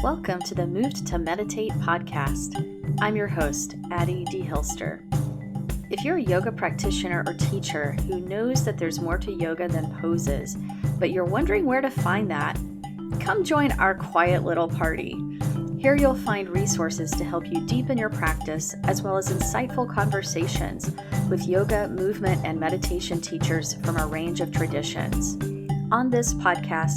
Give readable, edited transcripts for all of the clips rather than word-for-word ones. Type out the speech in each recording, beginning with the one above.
Welcome to the Moved to Meditate podcast. I'm your host, Addie D. Hilster. If you're a yoga practitioner or teacher who knows that there's more to yoga than poses, but you're wondering where to find that, come join our quiet little party. Here you'll find resources to help you deepen your practice, as well as insightful conversations with yoga, movement, and meditation teachers from a range of traditions. On this podcast,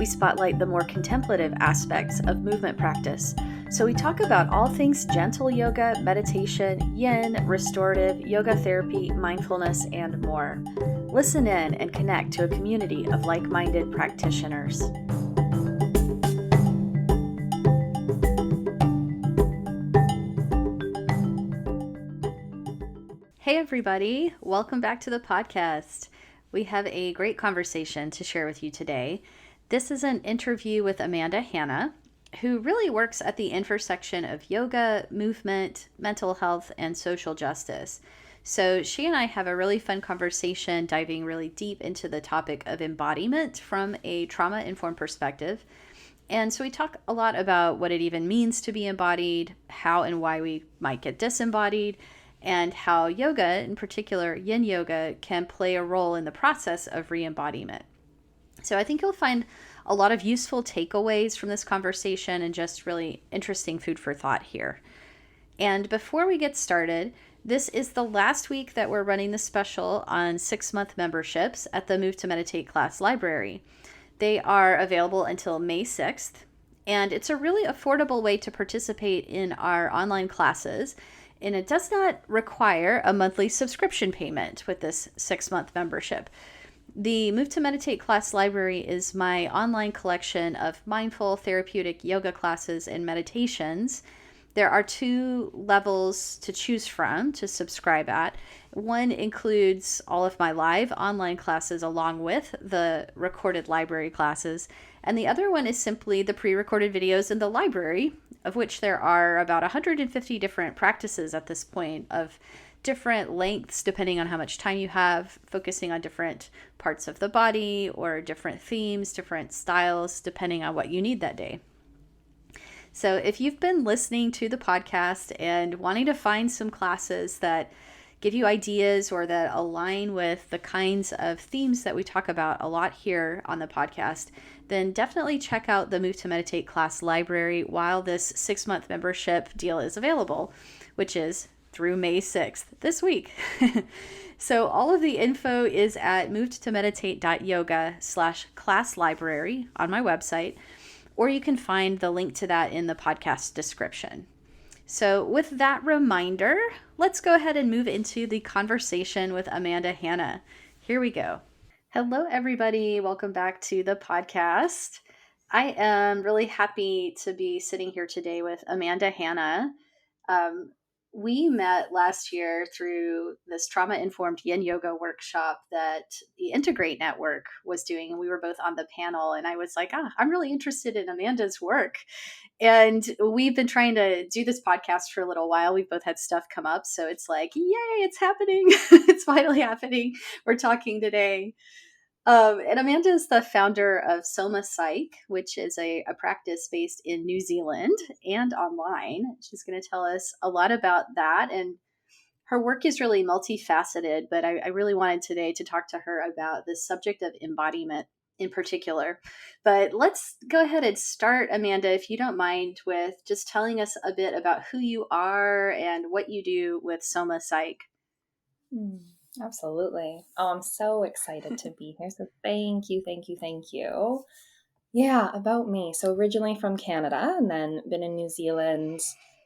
we spotlight the more contemplative aspects of movement practice. So we talk about all things gentle yoga, meditation, yin, restorative, yoga therapy, mindfulness, and more. Listen in and connect to a community of like-minded practitioners. Hey everybody, welcome back to the podcast. We have a great conversation to share with you today. This is an interview with Amanda Hanna, who really works at the intersection of yoga, movement, mental health, and social justice. So she and I have a really fun conversation diving really deep into the topic of embodiment from a trauma-informed perspective. And so we talk a lot about what it even means to be embodied, how and why we might get disembodied, and how yoga, in particular yin yoga, can play a role in the process of re-embodiment. So I think you'll find a lot of useful takeaways from this conversation and just really interesting food for thought here. And before we get started, this is the last week that we're running the special on 6-month memberships at the Move to Meditate class library. They are available until May 6th, and it's a really affordable way to participate in our online classes, and it does not require a monthly subscription payment with this 6-month membership. The Move to Meditate class library is my online collection of mindful, therapeutic yoga classes and meditations. There are 2 levels to choose from to subscribe at. One includes all of my live online classes along with the recorded library classes, and the other one is simply the pre-recorded videos in the library, of which there are about 150 different practices at this point of different lengths depending on how much time you have, focusing on different parts of the body or different themes, different styles, depending on what you need that day. So if you've been listening to the podcast and wanting to find some classes that give you ideas or that align with the kinds of themes that we talk about a lot here on the podcast, then definitely check out the Move to Meditate class library while this 6-month membership deal is available, which is through May 6th, this week. So all of the info is at movedtomeditate.yoga/class library on my website, or you can find the link to that in the podcast description. So with that reminder, let's go ahead and move into the conversation with Amanda Hanna. Here we go. Hello, everybody. Welcome back to the podcast. I am really happy to be sitting here today with Amanda Hanna. We met last year through this trauma-informed yin yoga workshop that the Integrate Network was doing, and we were both on the panel, and I was like, I'm really interested in Amanda's work. And we've been trying to do this podcast for a little while. We've both had stuff come up, so it's like, yay, it's happening. It's finally happening. We're talking today. And Amanda is the founder of Soma Psych, which is a practice based in New Zealand and online. She's going to tell us a lot about that. And her work is really multifaceted, but I really wanted today to talk to her about the subject of embodiment in particular. But let's go ahead and start, Amanda, if you don't mind, with just telling us a bit about who you are and what you do with Soma Psych. Absolutely. Oh, I'm so excited to be here. So thank you. Yeah, about me. So originally from Canada and then been in New Zealand,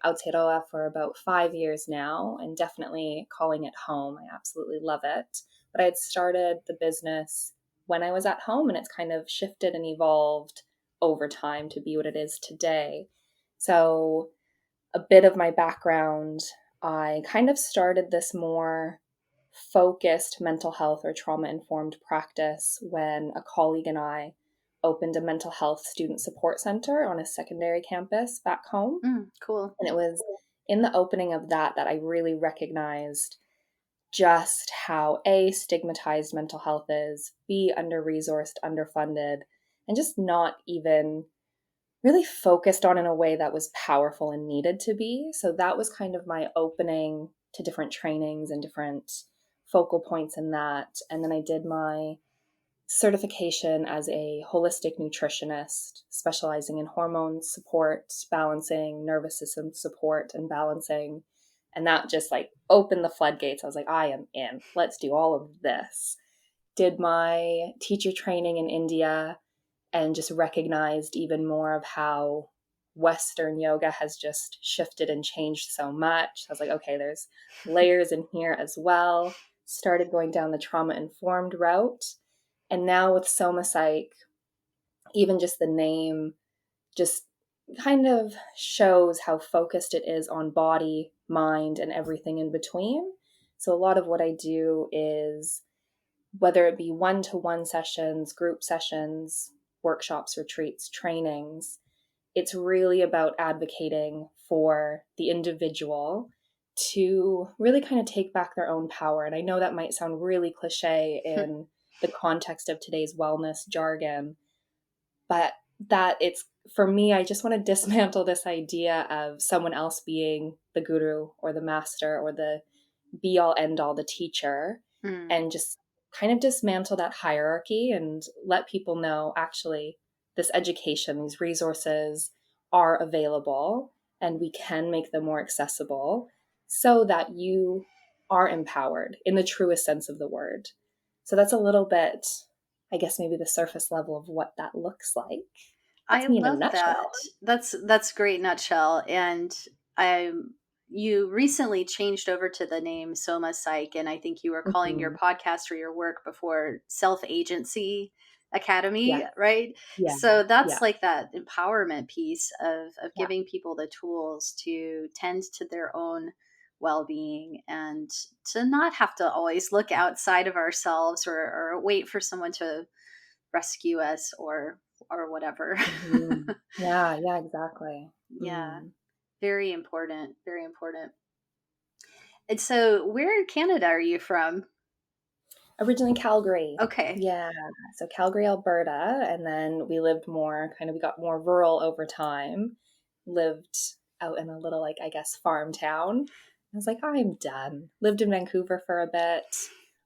Aotearoa, for about 5 years now, and definitely calling it home. I absolutely love it. But I had started the business when I was at home, and it's kind of shifted and evolved over time to be what it is today. So a bit of my background, I kind of started this more focused mental health or trauma-informed practice when a colleague and I opened a mental health student support center on a secondary campus back home. Cool. And it was in the opening of that I really recognized just how A, stigmatized mental health is, B, under-resourced, underfunded, and just not even really focused on in a way that was powerful and needed to be. So that was kind of my opening to different trainings and different focal points in that. And then I did my certification as a holistic nutritionist, specializing in hormone support, balancing, nervous system support, and balancing. And that just like opened the floodgates. I was like, I am in. Let's do all of this. Did my teacher training in India and just recognized even more of how Western yoga has just shifted and changed so much. I was like, okay, there's layers in here as well. Started going down the trauma informed route. And now with Soma Psych, even just the name just kind of shows how focused it is on body, mind, and everything in between. So a lot of what I do is, whether it be one-to-one sessions, group sessions, workshops, retreats, trainings, it's really about advocating for the individual to really kind of take back their own power. And I know that might sound really cliche in the context of today's wellness jargon, but that it's, for me, I just want to dismantle this idea of someone else being the guru or the master or the be all end all, the teacher, and just kind of dismantle that hierarchy and let people know actually this education, these resources are available and we can make them more accessible so that you are empowered in the truest sense of the word. So that's a little bit, I guess, maybe the surface level of what that looks like. I That's me in a love nutshell. that. That's great nutshell. And I you recently changed over to the name Soma Psych, and I think you were calling your Mm-hmm. podcast or your work before Self Agency Yeah, Academy, right? yeah, So that's yeah. like that empowerment piece of Yeah. giving people the tools to tend to their own well-being and to not have to always look outside of ourselves or wait for someone to rescue us or whatever. Mm-hmm. Yeah, yeah, exactly. Yeah, Mm. very important, very important. And so, where in Canada are you from? Originally Calgary. Okay. Yeah. So Calgary, Alberta. And then we lived more, kind of, we got more rural over time. Lived out in a little, like, I guess, farm town. I was like, I'm done. Lived in Vancouver for a bit.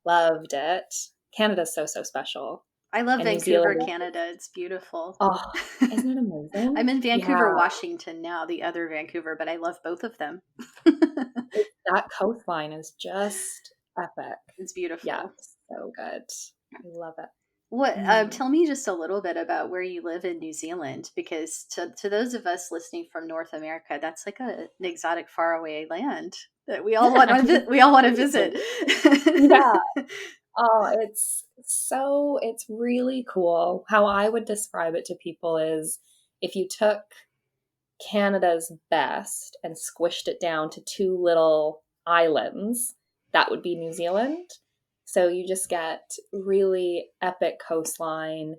Loved it. Canada's so, so special. I love And New Zealand. Vancouver, Canada. It's beautiful. Oh, isn't it amazing? I'm in Yeah. Vancouver, Washington now, the other Vancouver, but I love both of them. That coastline is just epic. It's Yeah. beautiful. So good. I love it. What Mm. tell me just a little bit about where you live in New Zealand, because to those of us listening from North America, that's like an exotic faraway land that we all want to visit. Yeah. Oh, it's really cool. How I would describe it to people is, if you took Canada's best and squished it down to two little islands, that would be New Zealand. So you just get really epic coastline,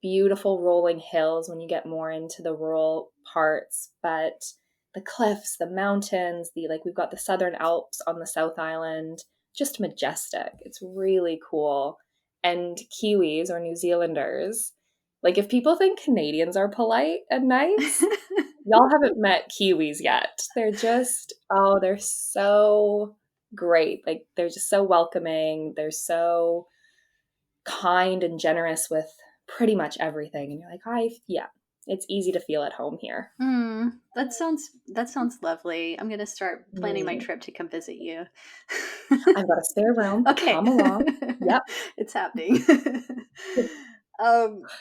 beautiful rolling hills when you get more into the rural parts, but the cliffs, the mountains, the, like, we've got the Southern Alps on the South Island, just majestic. It's really cool. And Kiwis, or New Zealanders, like, if people think Canadians are polite and nice, y'all haven't met Kiwis yet. They're just, oh, they're so great. Like, they're just so welcoming. They're so kind and generous with pretty much everything. And you're like, yeah, it's easy to feel at home here. That sounds lovely. I'm gonna start planning my Mm. trip to come visit you. I've got a spare room. Okay. Come along. Yep. It's happening.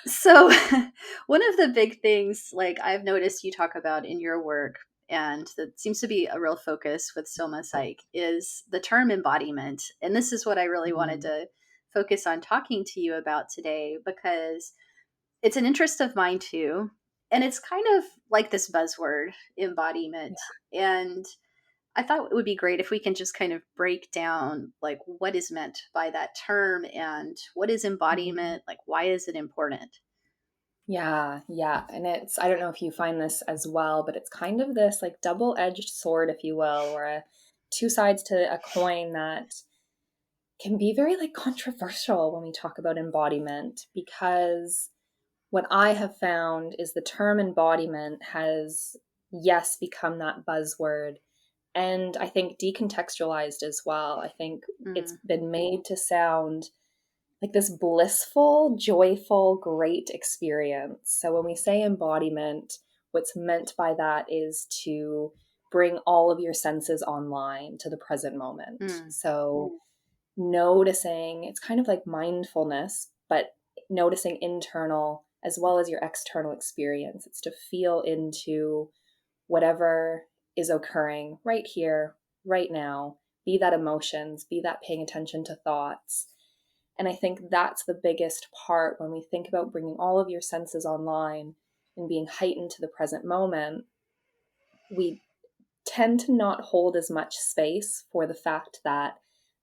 So one of the big things, like, I've noticed you talk about in your work, and that seems to be a real focus with Soma Psych, is the term embodiment. And this is what I really wanted Mm. to focus on talking to you about today, because it's an interest of mine too. And it's kind of like this buzzword, embodiment. And I thought it would be great if we can just kind of break down, like, what is meant by that term and what is Mhm. embodiment, like, why is it important? Yeah, yeah. And it's, I don't know if you find this as well, but it's kind of this like double-edged sword, if you will, or two sides to a coin that can be very like controversial when we talk about embodiment, because what I have found is the term embodiment has, yes, become that buzzword. And I think decontextualized as well. I think it's Mm, been made to sound like this blissful, joyful, great experience. So when we say embodiment, what's meant by that is to bring all of your senses online to the present moment. mm, So noticing, it's kind of like mindfulness, but noticing internal as well as your external experience. It's to feel into whatever is occurring right here, right now, be that emotions, be that paying attention to thoughts. And I think that's the biggest part when we think about bringing all of your senses online and being heightened to the present moment. We tend to not hold as much space for the fact that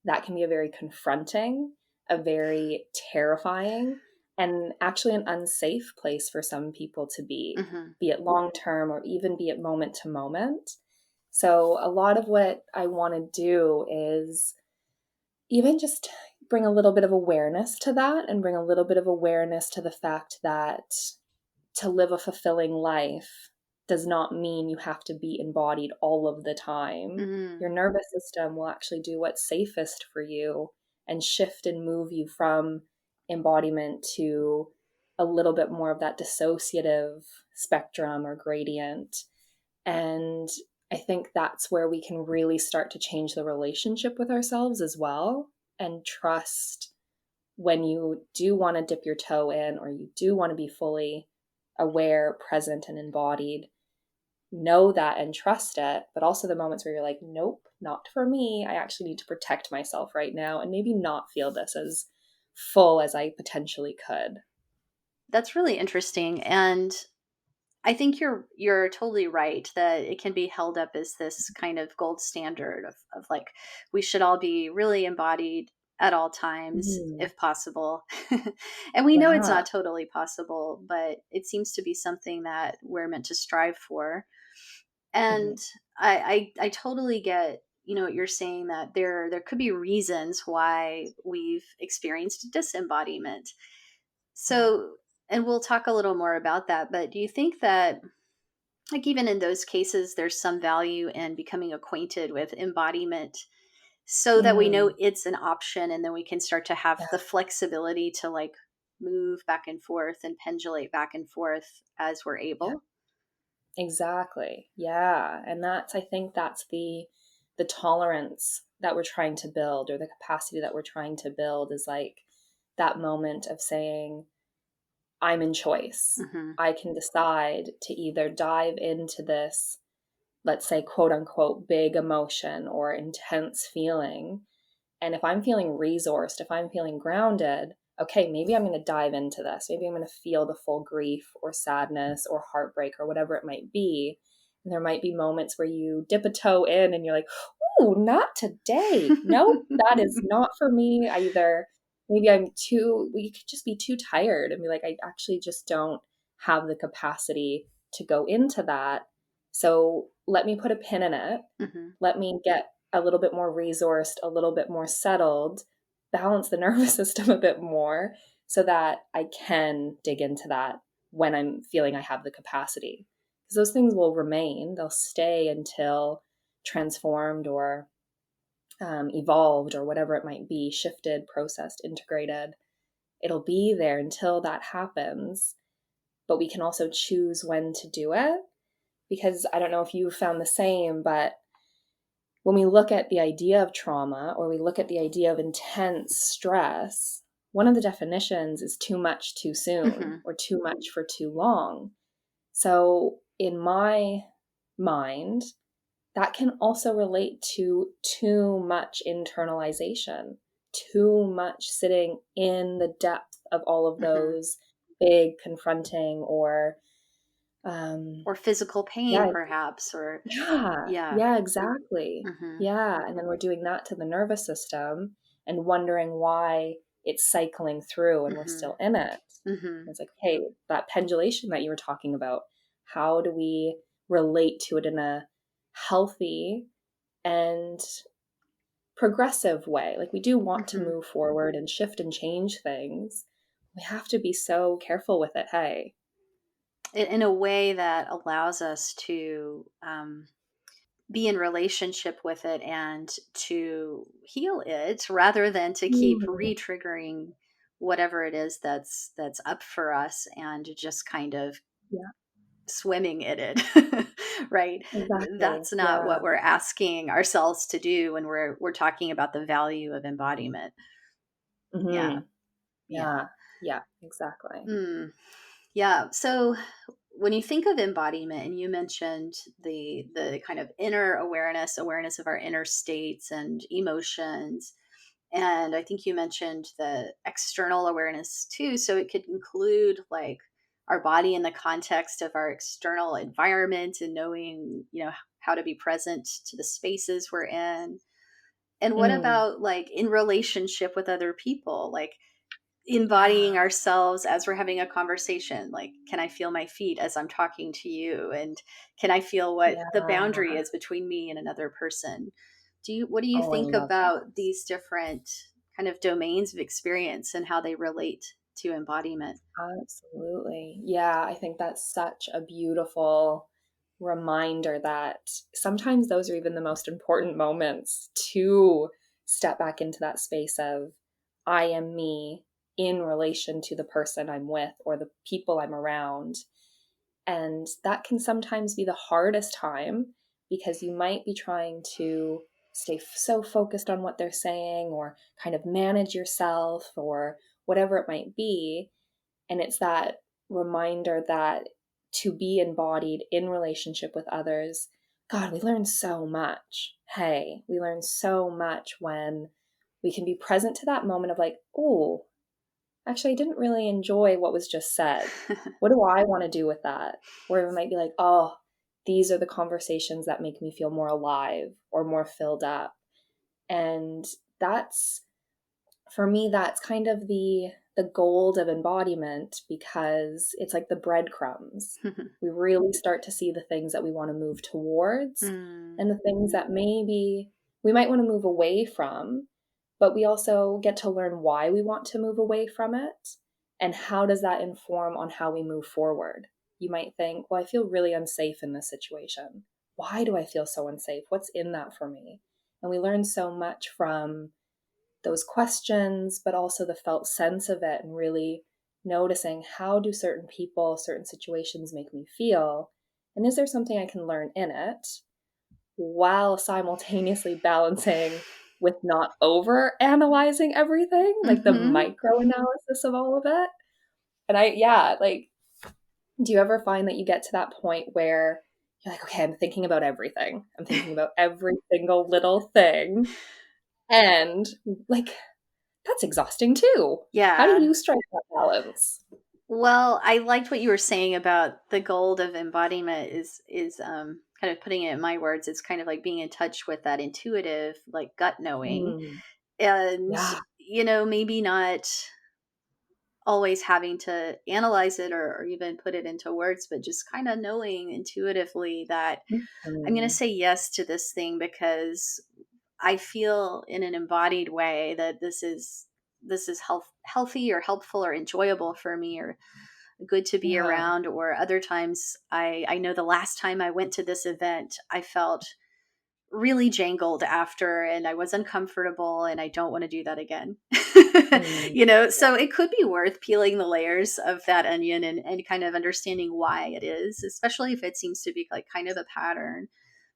that can be a very confronting, a very terrifying, and actually an unsafe place for some people to mm-hmm. be it long term or even be it moment to moment. So, a lot of what I want to do is even just bring a little bit of awareness to that and bring a little bit of awareness to the fact that to live a fulfilling life does not mean you have to be embodied all of the time. Mm, Your nervous system will actually do what's safest for you and shift and move you from embodiment to a little bit more of that dissociative spectrum or gradient. And I think that's where we can really start to change the relationship with ourselves as well and trust when you do want to dip your toe in or you do want to be fully aware, present, and embodied, know that and trust it. But also the moments where you're like, nope, not for me. I actually need to protect myself right now and maybe not feel this as full as I potentially could. that's really interesting. And I think you're totally right that it can be held up as this kind of gold standard of like we should all be really embodied at all times Mhm. if possible. And we know it's Yeah. not totally possible, but it seems to be something that we're meant to strive for. Mhm. And I totally get, what you're saying, that there could be reasons why we've experienced disembodiment. Yeah. So, and we'll talk a little more about that, but do you think that, like, even in those cases, there's some value in becoming acquainted with embodiment so that we know Mm. it's an option, and then we can start to have Yeah. the flexibility to like move back and forth and pendulate back and forth as we're Yeah. able? Exactly. Yeah. And I think that's the tolerance that we're trying to build or the capacity that we're trying to build is like that moment of saying, I'm in choice. Hmm. I can decide to either dive into this, let's say, quote unquote, big emotion or intense feeling. And if I'm feeling resourced, if I'm feeling grounded, okay, maybe I'm going to dive into this. Maybe I'm going to feel the full grief or sadness or heartbreak or whatever it might be. And there might be moments where you dip a toe in and you're like, ooh, not today. Nope, that is not for me. Maybe we could just be too tired and be like, I actually just don't have the capacity to go into that. So let me put a pin in it. Hmm. Let me get a little bit more resourced, a little bit more settled, balance the nervous system a bit more so that I can dig into that when I'm feeling I have the capacity. Because those things will remain, they'll stay until transformed or evolved or whatever it might be, shifted, processed, integrated. It'll be there until that happens. But we can also choose when to do it. Because I don't know if you found the same, but when we look at the idea of trauma or we look at the idea of intense stress, one of the definitions is too much too soon Hmm. or too much for too long. So, in my mind, that can also relate to too much internalization, too much sitting in the depth of all of Hmm. those big confronting or, um, Or physical pain, yeah, perhaps, or yeah, yeah. yeah, exactly. Hmm. Yeah, and then we're doing that to the nervous system and wondering why it's cycling through and we're Hmm. still in it. Hmm. It's like, hey, that pendulation that you were talking about, how do we relate to it in a healthy and progressive way? Like we do want to Hmm. move forward and shift and change things, we have to be so careful with it. Hey. In a way that allows us to be in relationship with it and to heal it rather than to keep Mm, re-triggering whatever it is that's up for us and just kind of yeah, swimming in it. Right? exactly. That's not Yeah. what we're asking ourselves to do when we're talking about the value of embodiment. Yeah. Hmm. Yeah. Yeah. Yeah, exactly. Mm. Yeah. So when you think of embodiment, and you mentioned the kind of inner awareness of our inner states and emotions, and I think you mentioned the external awareness too. So it could include like our body in the context of our external environment and knowing, how to be present to the spaces we're in. And what Mm, about like in relationship with other people? Like embodying yeah. ourselves as we're having a conversation, like can I feel my feet as I'm talking to you, and can I feel what Yeah. the boundary is between me and another person? What do you Oh, I think love about that. these different kind of domains of experience and how they relate to embodiment? Absolutely. Yeah, I think that's such a beautiful reminder that sometimes those are even the most important moments to step back into that space of I am me in relation to the person I'm with or the people I'm around. And that can sometimes be the hardest time because you might be trying to stay so focused on what they're saying or kind of manage yourself or whatever it might be. And it's that reminder that to be embodied in relationship with others, God, we learn so much. Hey, we learn so much when we can be present to that moment of like, oh, actually, I didn't really enjoy what was just said. What do I want to do with that? Or it might be like, oh, these are the conversations that make me feel more alive or more filled up. And that's for me, that's kind of the gold of embodiment because it's like the breadcrumbs. We really start to see the things that we want to move towards Mm. and the things that maybe we might want to move away from, but we also get to learn why we want to move away from it and how does that inform on how we move forward. You might think, well, I feel really unsafe in this situation. Why do I feel so unsafe? What's in that for me? And we learn so much from those questions, but also the felt sense of it and really noticing how do certain people, certain situations make me feel? And is there something I can learn in it while simultaneously balancing with not over analyzing everything, like the Hmm. micro analysis of all of it? And yeah, like, do you ever find that you get to that point where you're like, okay, I'm thinking about everything. I'm thinking about every single little thing. And like, that's exhausting too. How do Yeah. you strike that balance? Well, I liked what you were saying about the gold of embodiment is kind of putting it in my words. It's kind of like being in touch with that intuitive, like gut knowing, Mm, and yeah. maybe not always having to analyze it or even put it into words, but just kind of knowing intuitively that I'm going to Mhm. say yes to this thing because I feel in an embodied way that this is healthy or helpful or enjoyable for me or good to be Yeah. around. Or other times I know the last time I went to this event I felt really jangled after and I was uncomfortable and I don't want to do that again. Mm, So it could be worth peeling the layers of that onion and kind of understanding why it is, especially if it seems to be like kind of a pattern.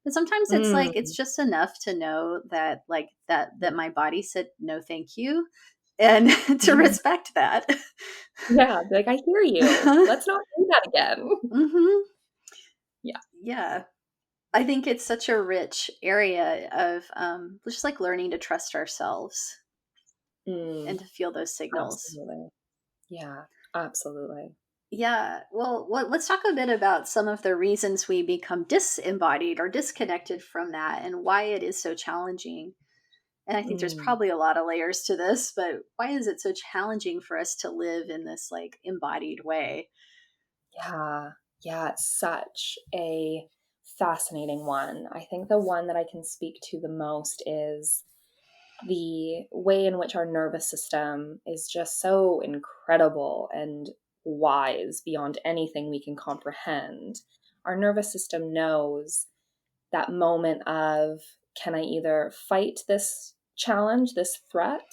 But sometimes it's like it's mm. just enough to know that like that my body said no thank you and to Yeah. respect that. Yeah, like, "I hear you. Let's not do that again." Hmm. Yeah. Yeah. I think it's such a rich area of just like learning to trust ourselves and Mm, to feel those signals. absolutely. Yeah, absolutely. Yeah. Well, let's talk a bit about some of the reasons we become disembodied or disconnected from that and why it is so challenging. And I think there's Mm, probably a lot of layers to this, but why is it so challenging for us to live in this like embodied way? yeah. Yeah, it's such a fascinating one. I think the one that I can speak to the most is the way in which our nervous system is just so incredible and wise beyond anything we can comprehend. Our nervous system knows that moment of, can I either fight this challenge, this threat?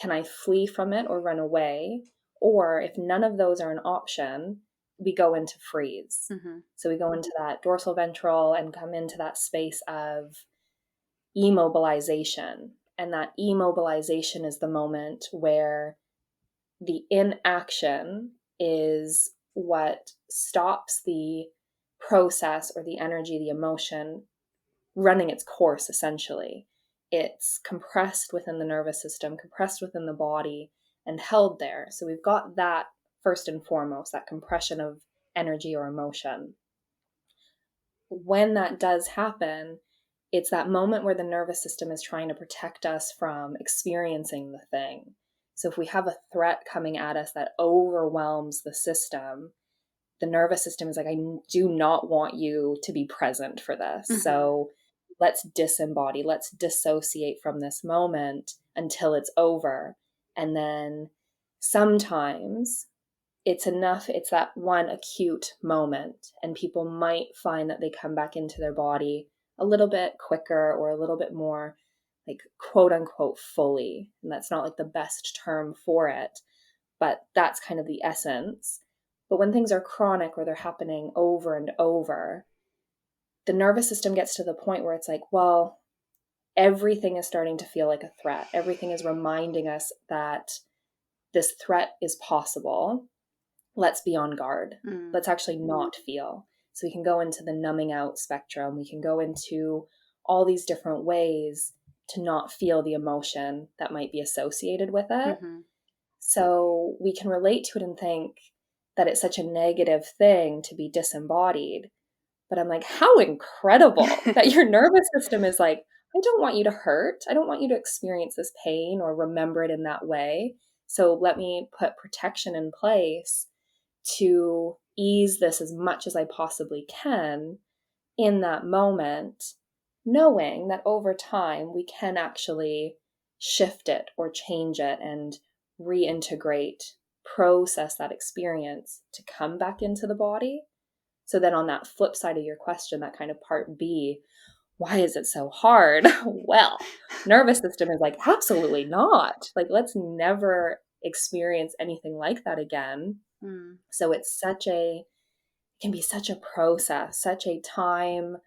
Can I flee from it or run away? Or if none of those are an option, we go into freeze. Mm-hmm. So we go into that dorsal ventral and come into that space of immobilization. And that immobilization is the moment where the inaction is what stops the process or the energy, the emotion running its course, essentially. It's compressed within the nervous system, compressed within the body, and held there. So we've got that first and foremost, that compression of energy or emotion. When that does happen, it's that moment where the nervous system is trying to protect us from experiencing the thing. So if we have a threat coming at us that overwhelms the system, the nervous system is like, I do not want you to be present for this. Mm-hmm. So let's disembody, let's dissociate from this moment until it's over. And then sometimes it's enough, it's that one acute moment, and people might find that they come back into their body a little bit quicker or a little bit more like quote unquote fully. And that's not like the best term for it, but that's kind of the essence. But when things are chronic or they're happening over and over, the nervous system gets to the point where it's like, well, everything is starting to feel like a threat. Everything is reminding us that this threat is possible. Let's be on guard. Let's actually not feel. So we can go into the numbing out spectrum. We can go into all these different ways to not feel the emotion that might be associated with it. Mm-hmm. So we can relate to it and think that it's such a negative thing to be disembodied. But I'm like, how incredible that your nervous system is like, I don't want you to hurt. I don't want you to experience this pain or remember it in that way. So let me put protection in place to ease this as much as I possibly can in that moment, knowing that over time we can actually shift it or change it and reintegrate, process that experience to come back into the body. So then on that flip side of your question, that kind of part B, why is it so hard? Well, nervous system is like, absolutely not. Like, let's never experience anything like that again. So it's can be such a process, such a time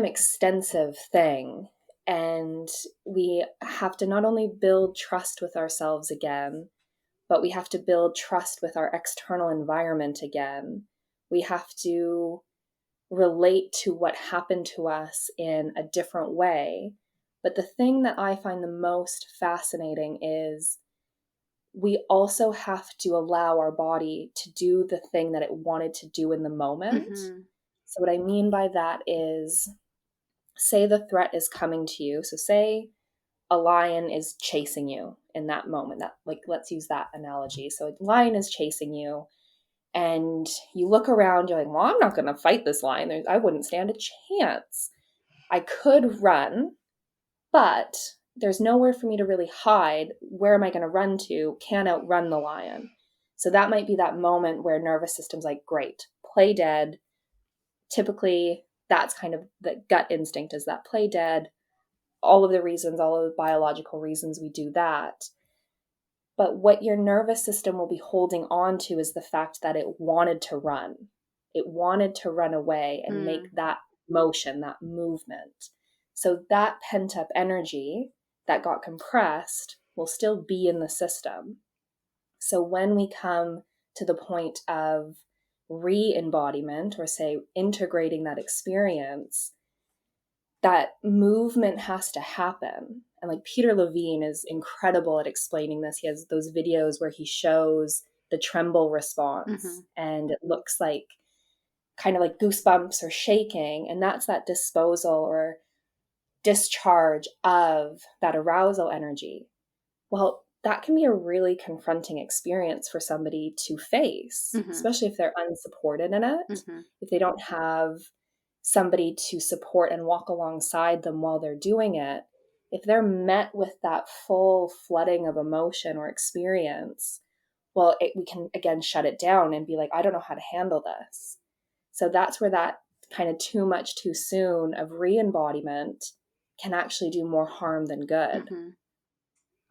extensive thing. And we have to not only build trust with ourselves again, but we have to build trust with our external environment again. We have to relate to what happened to us in a different way. But the thing that I find the most fascinating is we also have to allow our body to do the thing that it wanted to do in the moment. Mm-hmm. So what I mean by that is, say the threat is coming to you. So say a lion is chasing you in that moment. That, like, let's use that analogy. So a lion is chasing you and you look around, you're like, well, I'm not going to fight this lion. I wouldn't stand a chance. I could run, but there's nowhere for me to really hide. Where am I going to run to? Can't outrun the lion. So that might be that moment where nervous system's like, great, play dead. Typically, that's kind of the gut instinct, is that play dead. All of the reasons, all of the biological reasons we do that. But what your nervous system will be holding on to is the fact that it wanted to run. It wanted to run away and make that motion, that movement. So that pent up energy that got compressed will still be in the system. So when we come to the point of re-embodiment, or say integrating that experience, that movement has to happen. And like Peter Levine is incredible at explaining this. He has those videos where he shows the tremble response, and it looks like kind of like goosebumps or shaking. And that's that disposal or discharge of that arousal energy. Well, that can be a really confronting experience for somebody to face, especially if they're unsupported in it, if they don't have somebody to support and walk alongside them while they're doing it. if they're met with that full flooding of emotion or experience, well, we can again shut it down and be like, I don't know how to handle this. So that's where that kind of too much too soon of re-embodiment can actually do more harm than good. Mm-hmm.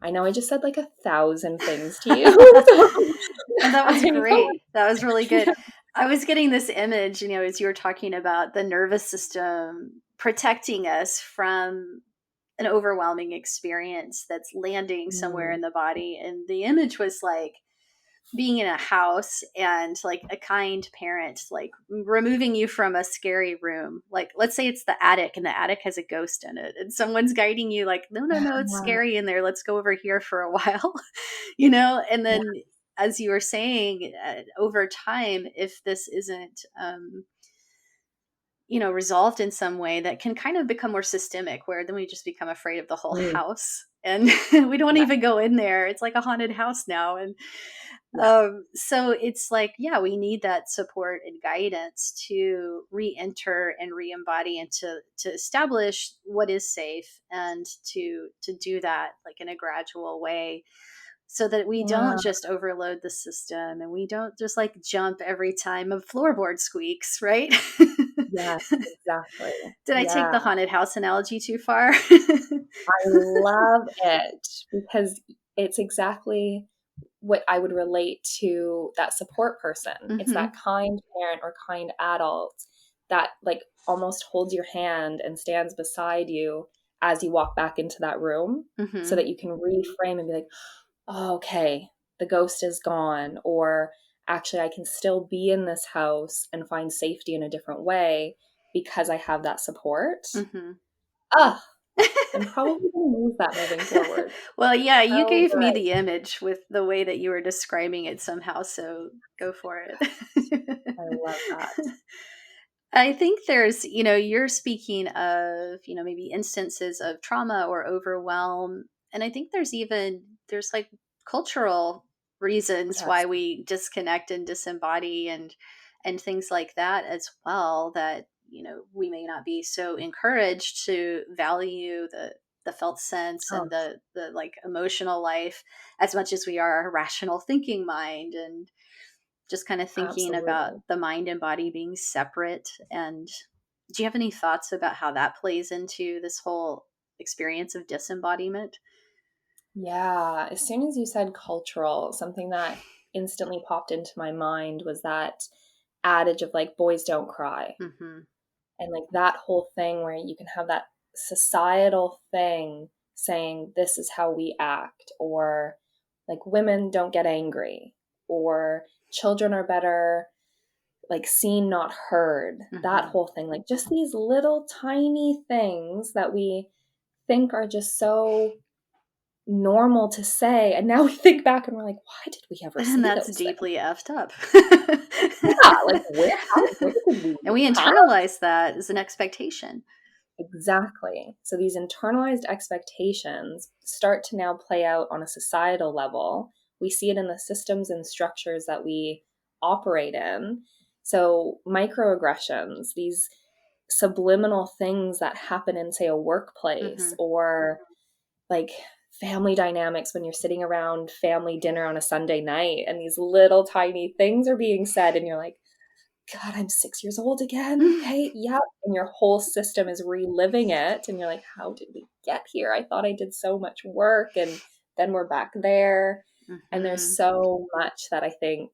I know I just said like 1,000 things to you. And that was I know. great. That was really good. I was getting this image, as you were talking about the nervous system protecting us from an overwhelming experience that's landing somewhere in the body. And the image was like being in a house and like a kind parent, like removing you from a scary room. Like, let's say it's the attic and the attic has a ghost in it and someone's guiding you like, no, it's scary in there. Let's go over here for a while, And then, as you were saying, over time, if this isn't, resolved in some way, that can kind of become more systemic, where then we just become afraid of the whole house and we don't Yeah. even go in there. It's like a haunted house now. And so it's like, yeah, we need that support and guidance to re-enter and re-embody and to establish what is safe, and to do that like in a gradual way, so that we don't just overload the system and we don't just like jump every time a floorboard squeaks, right? Yes, exactly. Did I take the Yeah. haunted house analogy too far? I love it because it's exactly what I would relate to that support person. It's Mm-hmm. that kind parent or kind adult that like almost holds your hand and stands beside you as you walk back into that room so Mm-hmm. that you can reframe and be like, oh, okay, the ghost is gone. Or actually, I can still be in this house and find safety in a different way because I have that support. Mm-hmm. Ah, I'm probably going to use that moving forward. Well, yeah, you So gave me good. the image with the way that you were describing it somehow, so go for it. I love that. I think there's, you're speaking of, maybe instances of trauma or overwhelm. And I think there's like cultural reasons why Yes. we disconnect and disembody, and things like that as well, that, we may not be so encouraged to value the felt sense Oh, and the like emotional life as much as we are a rational thinking mind, and just kind of thinking about absolutely. the mind and body being separate. And do you have any thoughts about how that plays into this whole experience of disembodiment? Yeah. As soon as you said cultural, something that instantly popped into my mind was that adage of like, boys don't cry. Mm-hmm. And like that whole thing where you can have that societal thing saying, this is how we act, or like women don't get angry, or children are better like seen, not heard, that Mm-hmm. whole thing. Like just these little tiny things that we think are just so normal to say. And now we think back and we're like, why did we ever And say that's those things? deeply effed up. Yeah, like where did we, And we huh? internalize that as an expectation. Exactly. So these internalized expectations start to now play out on a societal level. We see it in the systems and structures that we operate in. So microaggressions, these subliminal things that happen in, say, a workplace, Mm-hmm. or like family dynamics when you're sitting around family dinner on a Sunday night and these little tiny things are being said and you're like, God, I'm 6 years old again. Okay. Yep. And your whole system is reliving it. And you're like, how did we get here? I thought I did so much work. And then we're back there. And there's Mm-hmm. so much that I think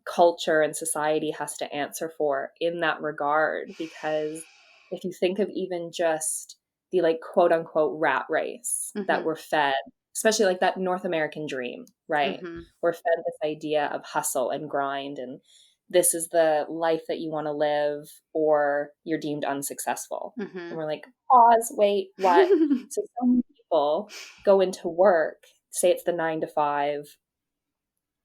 culture and society has to answer for in that regard. Because if you think of even just the like quote unquote rat race that Mm-hmm. we're fed, especially like that North American dream, right? Mm-hmm. We're fed this idea of hustle and grind, and this is the life that you want to live, or you're deemed unsuccessful. Mm-hmm. And we're like, pause, wait, what? So some people go into work, say it's the 9 to 5,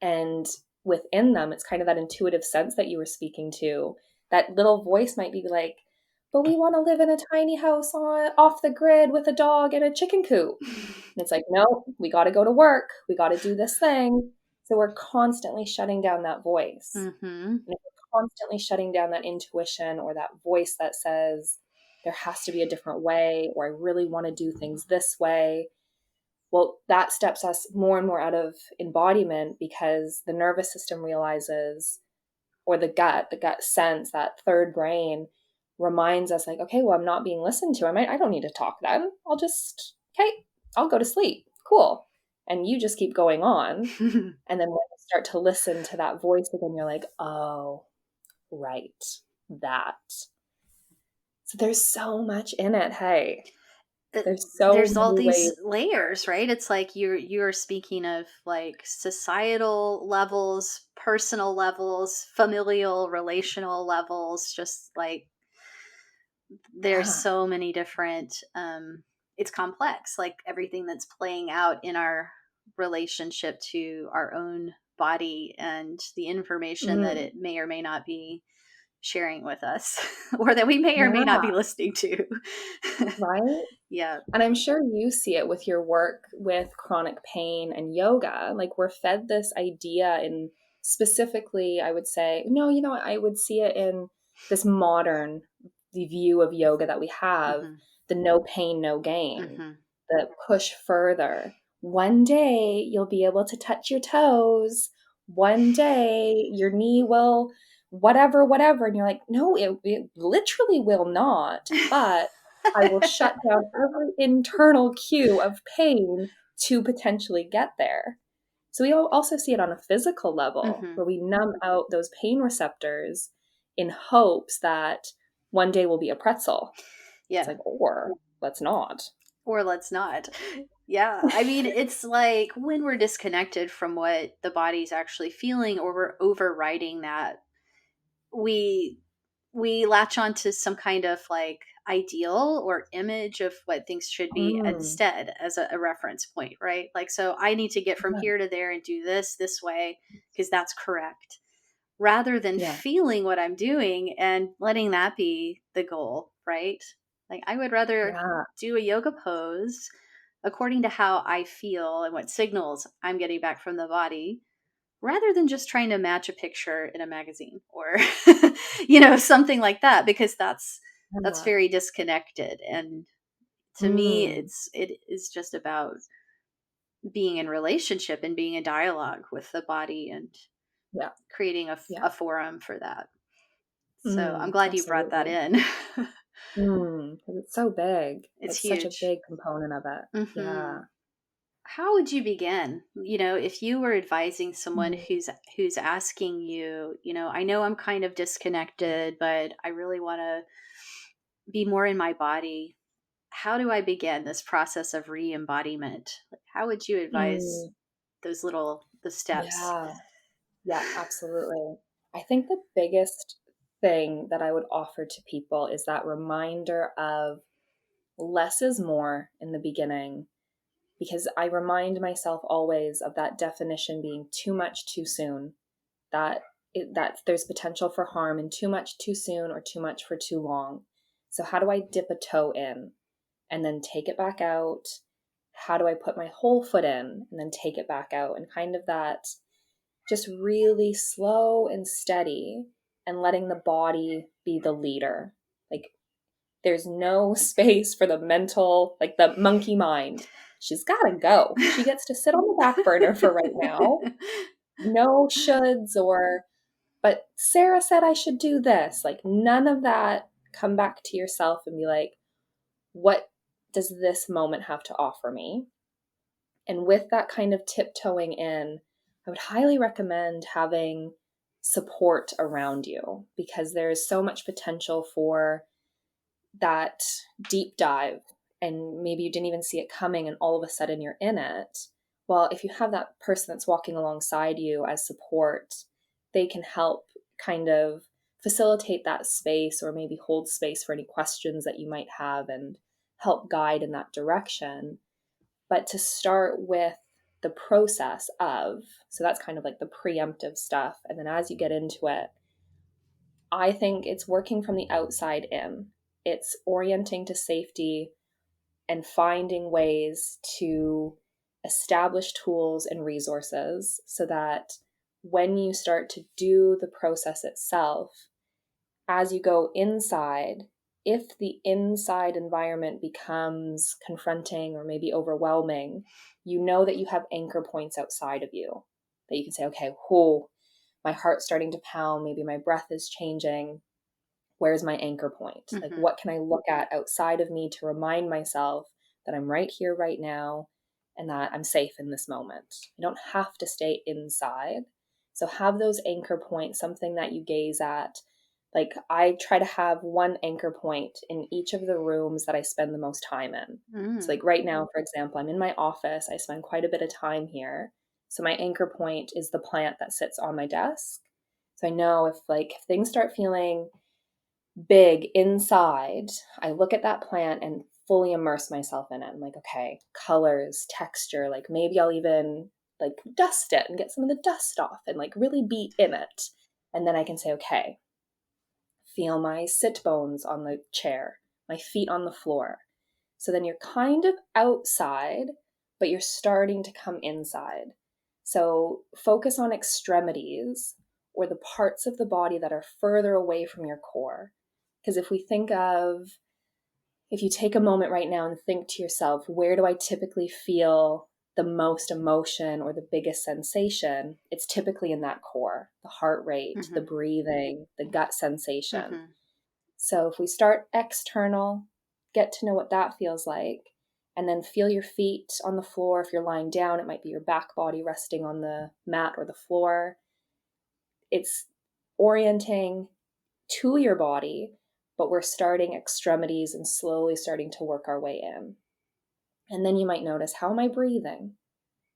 and within them, it's kind of that intuitive sense that you were speaking to. That little voice might be like, but we want to live in a tiny house off the grid with a dog and a chicken coop. And it's like, no, we got to go to work. We got to do this thing. So we're constantly shutting down that voice. Mm-hmm. And if we're constantly shutting down that intuition or that voice that says, there has to be a different way, or I really want to do things this way. Well, that steps us more and more out of embodiment, because the nervous system realizes, or the gut sense, that third brain reminds us like, okay, well, I'm not being listened to. I don't need to talk then. Okay, I'll go to sleep. Cool. And you just keep going on. And then when you start to listen to that voice again, you're like, oh, right, that. So there's so much in it. Hey, there's so There's all many ways. these layers, right? It's like you're speaking of like societal levels, personal levels, familial, relational levels, just like there's Yeah. so many different it's complex, like everything that's playing out in our relationship to our own body and the information that Mm, it may or may not be sharing with us or that we may or may not yeah. be listening to. Right. Yeah. And I'm sure you see it with your work with chronic pain and yoga. Like, we're fed this idea in, specifically, I would say, no, I would see it in this modern the view of yoga that we have, Hmm. the no pain, no gain, Hmm. the push further. One day you'll be able to touch your toes. One day your knee will whatever, whatever. And you're like, no, it literally will not. But I will shut down every internal cue of pain to potentially get there. So we also see it on a physical level, Hmm. where we numb out those pain receptors in hopes that one day will be a pretzel. It's Yeah. like, or let's not. Or let's not. Yeah. I mean, it's like when we're disconnected from what the body's actually feeling or we're overriding that, we latch on to some kind of like ideal or image of what things should be Mm, instead as a reference point, right? Like, so I need to get from yeah, here to there and do this way because that's correct, rather than yeah, feeling what I'm doing and letting that be the goal, right? Like, I would rather yeah, do a yoga pose according to how I feel and what signals I'm getting back from the body, rather than just trying to match a picture in a magazine or something like that, because that's yeah. very disconnected. And to me, Mm, it is just about being in relationship and being in dialogue with the body and yeah, creating yeah. a forum for that. So I'm Mm, glad you brought that absolutely. in. Mm, 'cause it's so big. It's It's such a huge. big component of it. Hmm. Yeah. How would you begin? If you were advising someone Mm, who's asking you, I know I'm kind of disconnected, but I really want to be more in my body. How do I begin this process of re-embodiment? Like, how would you advise mm, the steps? yeah. Yeah, absolutely. I think the biggest thing that I would offer to people is that reminder of less is more in the beginning, because I remind myself always of that definition being too much too soon, that there's potential for harm in too much too soon or too much for too long. So how do I dip a toe in and then take it back out? How do I put my whole foot in and then take it back out? And kind of that just really slow and steady, and letting the body be the leader. Like, there's no space for the mental, like the monkey mind. She's got to go. She gets to sit on the back burner for right now. No shoulds or, but Sarah said I should do this. Like, none of that. Come back to yourself and be like, what does this moment have to offer me? And with that kind of tiptoeing in, I would highly recommend having support around you, because there is so much potential for that deep dive. And maybe you didn't even see it coming, and all of a sudden you're in it. Well, if you have that person that's walking alongside you as support, they can help kind of facilitate that space, or maybe hold space for any questions that you might have, and help guide in that direction. But to start with the process of, so that's kind of like the preemptive stuff. And then as you get into it, I think it's working from the outside in. It's orienting to safety and finding ways to establish tools and resources, so that when you start to do the process itself, as you go inside, if the inside environment becomes confronting or maybe overwhelming, you know that you have anchor points outside of you that you can say, okay, whoa, my heart's starting to pound, maybe my breath is changing. Where's my anchor point? Like, Mm-hmm. what can I look at outside of me to remind myself that I'm right here, right now, and that I'm safe in this moment? I don't have to stay inside. So have those anchor points, something that you gaze at. Like, I try to have one anchor point in each of the rooms that I spend the most time in. So, Mm. like right now, for example, I'm in my office. I spend quite a bit of time here. So my anchor point is the plant that sits on my desk. So I know if things start feeling big inside, I look at that plant and fully immerse myself in it. I'm like, okay, colors, texture, like maybe I'll even like dust it and get some of the dust off and like really be in it. And then I can say, okay, feel my sit bones on the chair, my feet on the floor. So then you're kind of outside, but you're starting to come inside. So focus on extremities or the parts of the body that are further away from your core. Because if you take a moment right now and think to yourself, where do I typically feel the most emotion or the biggest sensation? It's typically in that core, the heart rate, the Mm-hmm. breathing, the gut sensation. Mm-hmm. So if we start external, get to know what that feels like, and then feel your feet on the floor. If you're lying down, it might be your back body resting on the mat or the floor. It's orienting to your body, but we're starting extremities and slowly starting to work our way in. And then you might notice, how am I breathing?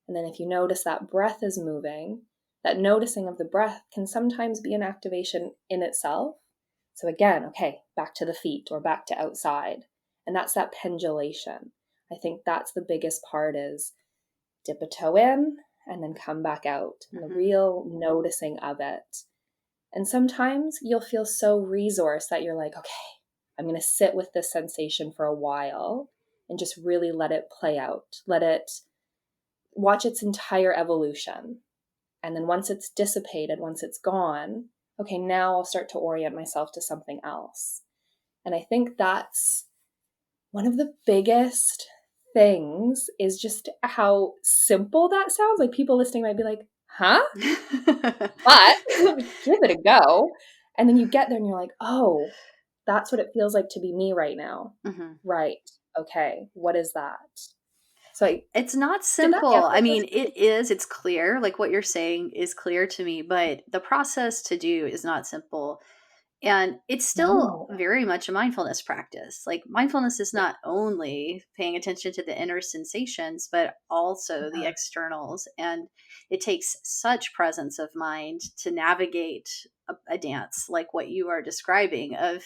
And then if you notice that breath is moving, that noticing of the breath can sometimes be an activation in itself. So again, okay, back to the feet or back to outside. And that's that pendulation. I think that's the biggest part, is dip a toe in and then come back out. And the Mm-hmm. real noticing of it. And sometimes you'll feel so resourced that you're like, okay, I'm going to sit with this sensation for a while and just really let it play out. Let it watch its entire evolution. And then once it's dissipated, once it's gone, okay, now I'll start to orient myself to something else. And I think that's one of the biggest things, is just how simple that sounds. Like, people listening might be like, huh? But give it a go. And then you get there and you're like, oh, that's what it feels like to be me right now. Mm-hmm. Right. Okay. What is that? So It's not did that simple. answer I your mean, question? it's clear. Like what you're saying is clear to me, but the process to do is not simple. And it's still No. very much a mindfulness practice. Like mindfulness is not only paying attention to the inner sensations, but also the Yeah. externals. And it takes such presence of mind to navigate a dance like what you are describing of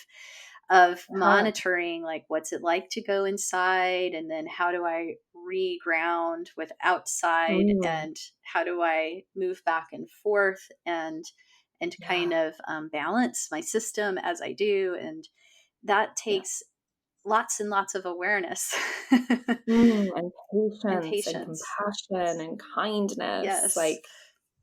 Uh-huh. monitoring, like what's it like to go inside, and then how do I reground with outside, Mm, and how do I move back and forth and kind yeah. of balance my system as I do. And that Yeah. takes lots and lots of awareness And and patience and patience. compassion and kindness. Yes. Like,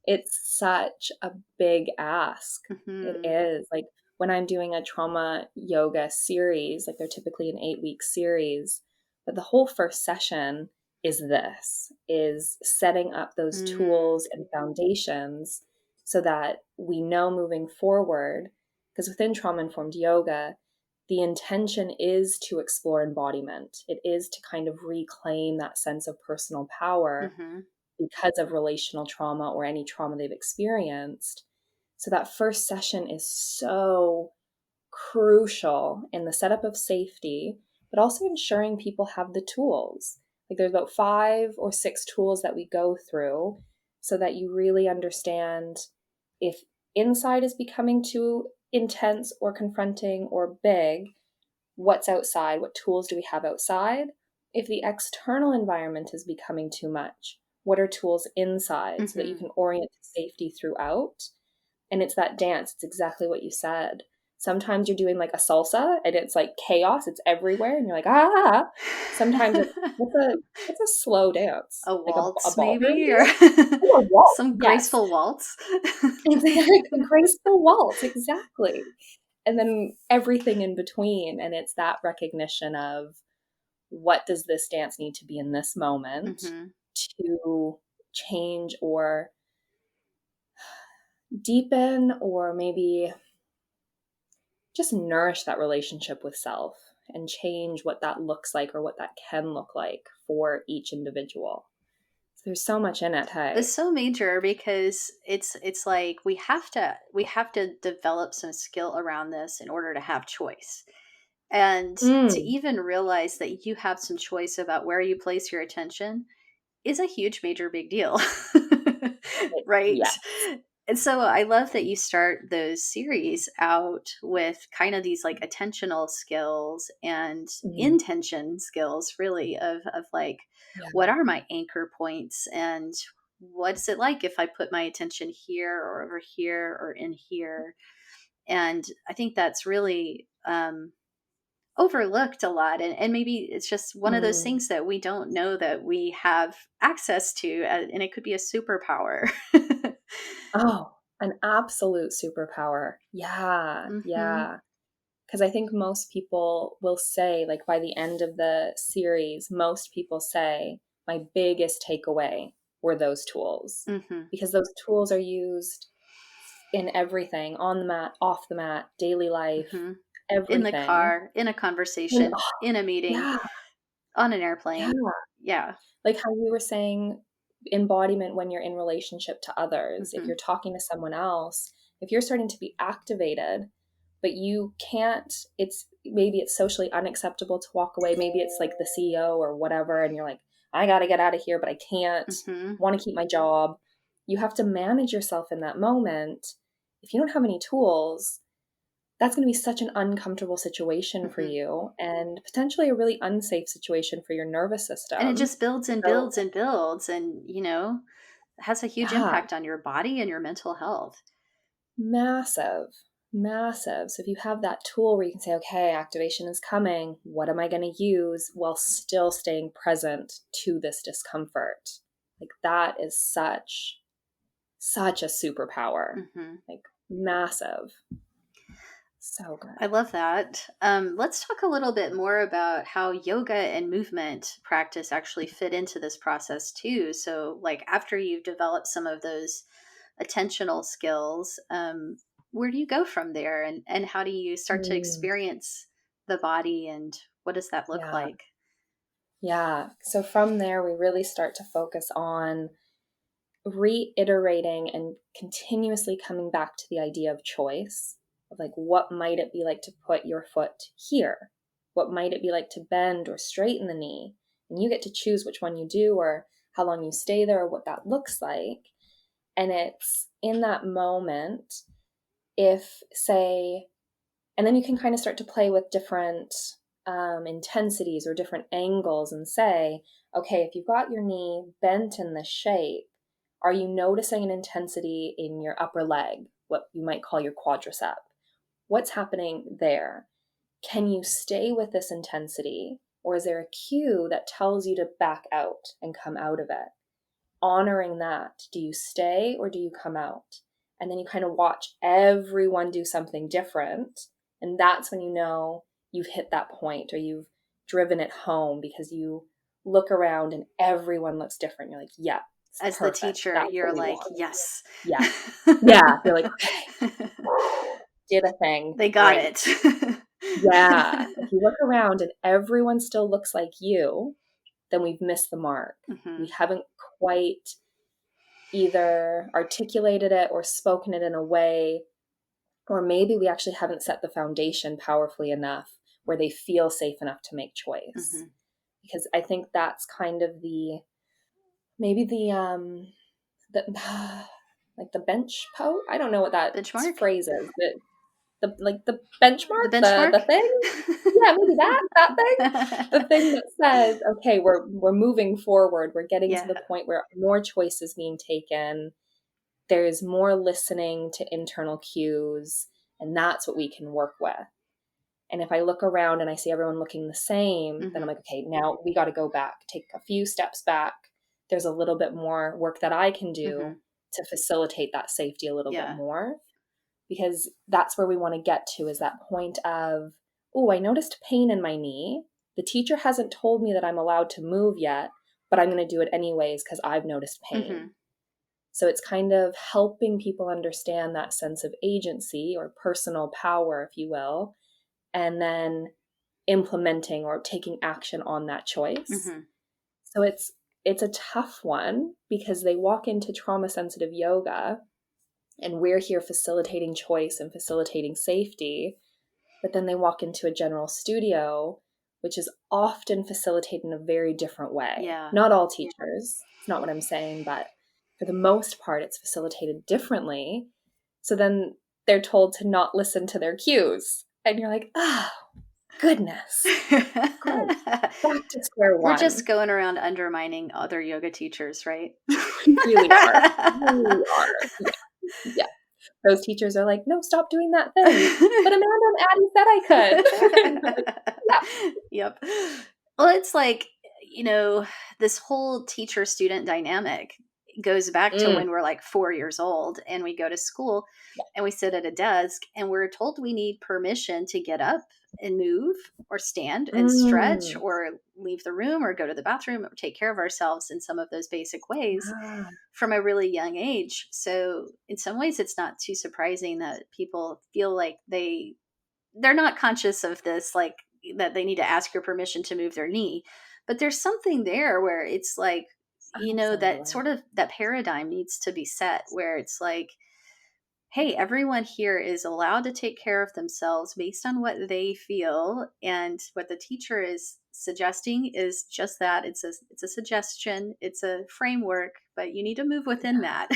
it's such a big ask. It Hmm. is. Like, when I'm doing a trauma yoga series, like they're typically an 8-week series, but the whole first session is setting up those Mm. tools and foundations so that we know moving forward. Because within trauma informed yoga, the intention is to explore embodiment. It is to kind of reclaim that sense of personal power Hmm. because of relational trauma or any trauma they've experienced. So that first session is so crucial in the setup of safety, but also ensuring people have the tools. Like, there's about 5 or 6 tools that we go through so that you really understand if inside is becoming too intense or confronting or big, what's outside, what tools do we have outside? If the external environment is becoming too much, what are tools inside so that you Hmm. can orient to safety throughout? And it's that dance. It's exactly what you said. Sometimes you're doing like a salsa and it's like chaos, it's everywhere, and you're like, ah. Sometimes it's a slow dance, A like a waltz ballroom maybe, or dance. Oh, a waltz, some yes. graceful waltz. Exactly. A graceful waltz, exactly. and then everything in between. And it's that recognition of, what does this dance need to be in this moment to change or deepen, or maybe just nourish that relationship with self and change what that looks like, or what that can look like for each individual. So there's so much in it. It's Hey. so major because it's like we have to develop some skill around this in order to have choice. And to Mm. even realize that you have some choice about where you place your attention is a huge, major, big deal. Right? Yes. And so I love that you start those series out with kind of these like attentional skills and Mm. intention skills, really, of like, Yeah. what are my anchor points, and what's it like if I put my attention here or over here or in here? And I think that's really overlooked a lot. And maybe it's just one of those Mm. things that we don't know that we have access to, and it could be a superpower. Oh, an absolute superpower. Yeah. Hmm. Yeah. Because I think most people will say, like, by the end of the series, most people say, my biggest takeaway were those tools. Hmm. Because those tools are used in everything, on the mat, off the mat, daily life, Hmm. In the everything. car, in a And, conversation, oh, in a meeting, yeah, on an yeah. airplane. Yeah. Like how you were saying, embodiment when you're in relationship to others, if Hmm. you're talking to someone else, if you're starting to be activated, but you can't, maybe it's socially unacceptable to walk away. Maybe it's like the CEO or whatever, and you're like, I got to get out of here, but I can't, Hmm. want to keep my job. You have to manage yourself in that moment. If you don't have any tools, that's going to be such an uncomfortable situation for Hmm. you, and potentially a really unsafe situation for your nervous And it system. just builds and So, builds and builds, and has a huge yeah, impact on your body and your mental health. massive, massive. So if you have that tool where you can say, okay, activation is coming, what am I going to use while still staying present to this discomfort? Like that is such a superpower. Hmm. Like massive. So I good. love that. Let's talk a little bit more about how yoga and movement practice actually fit into this process too. So, like after you've developed some of those attentional skills, where do you go from there, and how do you start to Mm, experience the body, and what does that look yeah. like? Yeah. So from there, we really start to focus on reiterating and continuously coming back to the idea of choice, of like, what might it be like to put your foot here? What might it be like to bend or straighten the knee? And you get to choose which one you do, or how long you stay there, or what that looks like. And it's in that moment, if, say, and then you can kind of start to play with different intensities or different angles and say, okay, if you've got your knee bent in this shape, are you noticing an intensity in your upper leg, what you might call your quadricep? What's happening there? Can you stay with this intensity? Or is there a cue that tells you to back out and come out of it? Honoring that. Do you stay or do you come out? And then you kind of watch everyone do something different. And that's when you know you've hit that point, or you've driven it home, because you look around and everyone looks different. You're like, yeah, it's As the perfect. teacher, That's you're what we like, want. yes. Yeah. Yeah. You're like, okay, did a thing. They got Great. it. Yeah. If you look around and everyone still looks like you, then we've missed the mark. We Hmm. haven't quite either articulated it or spoken it in a way, or maybe we actually haven't set the foundation powerfully enough where they feel safe enough to make choice. Hmm. Because I think that's kind of maybe the like the bench I don't know what that Benchmark? phrase is. The like the The benchmark, the benchmark? thing. Yeah, maybe that thing. The thing that says, okay, we're moving forward. We're getting to Yeah. the point where more choice is being taken. There's more listening to internal cues, and that's what we can work with. And if I look around and I see everyone looking the same, then I'm Hmm. like, okay, now we got to go back, take a few steps back. There's a little bit more work that I can do Hmm. to facilitate that safety a little bit Yeah. more, because that's where we want to get to, is that point of, oh, I noticed pain in my knee. The teacher hasn't told me that I'm allowed to move yet, but I'm going to do it anyways because I've noticed pain. Mm-hmm. So it's kind of helping people understand that sense of agency or personal power, if you will, and then implementing or taking action on that choice. Mm-hmm. So it's a tough one because they walk into trauma-sensitive yoga and we're here facilitating choice and facilitating safety, but then they walk into a general studio, which is often facilitated in a very different way. Yeah. Not all teachers, it's not what I'm saying, but for the most part, it's facilitated differently. So then they're told to not listen to their cues. And you're like, oh, goodness. Great. Back to square one. We're just going around undermining other yoga teachers, right? We really are. We are. Yeah. Those teachers are like, no, stop doing that thing. But Amanda and Addie said I could. Yeah. Yep. Well, it's like, this whole teacher-student dynamic goes back to when we're like 4 years old and we go to school and we sit at a desk and we're told we need permission to get up and move or stand and stretch or leave the room or go to the bathroom or take care of ourselves in some of those basic ways from a really young age. So in some ways, it's not too surprising that people feel like they're not conscious of this, like that they need to ask your permission to move their knee. But there's something there where it's like, that sort of that paradigm needs to be set where it's like, hey, everyone here is allowed to take care of themselves based on what they feel. And what the teacher is suggesting is just that. It's a suggestion. It's a framework, but you need to move within that.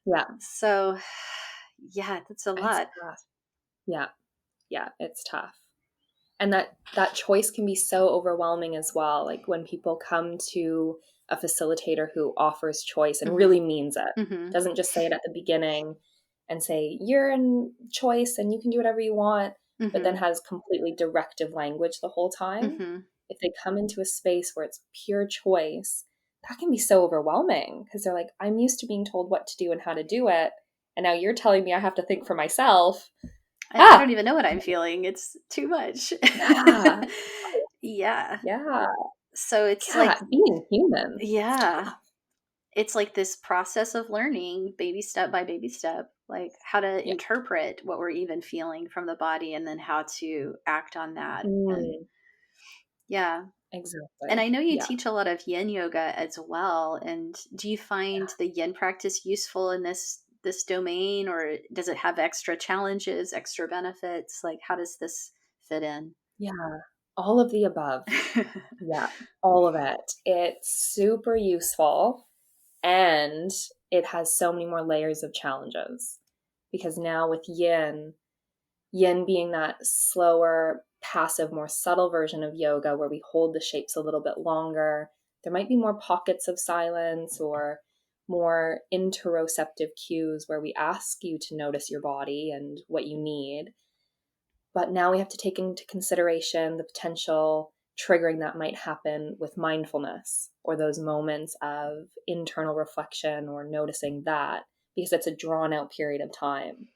Yeah. So, yeah, that's a lot. Yeah. Yeah, it's tough. And that choice can be so overwhelming as well. Like when people come to a facilitator who offers choice and really means it, doesn't just say it at the beginning and say, you're in choice and you can do whatever you want, but then has completely directive language the whole time. If they come into a space where it's pure choice, that can be so overwhelming because they're like, I'm used to being told what to do and how to do it. And now you're telling me I have to think for myself. I don't even know what I'm feeling. It's too much. Yeah. So it's like being human. Yeah. It's like this process of learning baby step by baby step, like how to interpret what we're even feeling from the body and then how to act on that. And exactly. And I know you teach a lot of yin yoga as well. And do you find the yin practice useful in this domain, or does it have extra challenges, extra benefits? Like, how does this fit in? Yeah, all of the above. Yeah, all of it. It's super useful and it has so many more layers of challenges because now with yin being that slower, passive, more subtle version of yoga where we hold the shapes a little bit longer, there might be more pockets of silence or more interoceptive cues where we ask you to notice your body and what you need. But now we have to take into consideration the potential triggering that might happen with mindfulness or those moments of internal reflection or noticing that, because it's a drawn out period of time.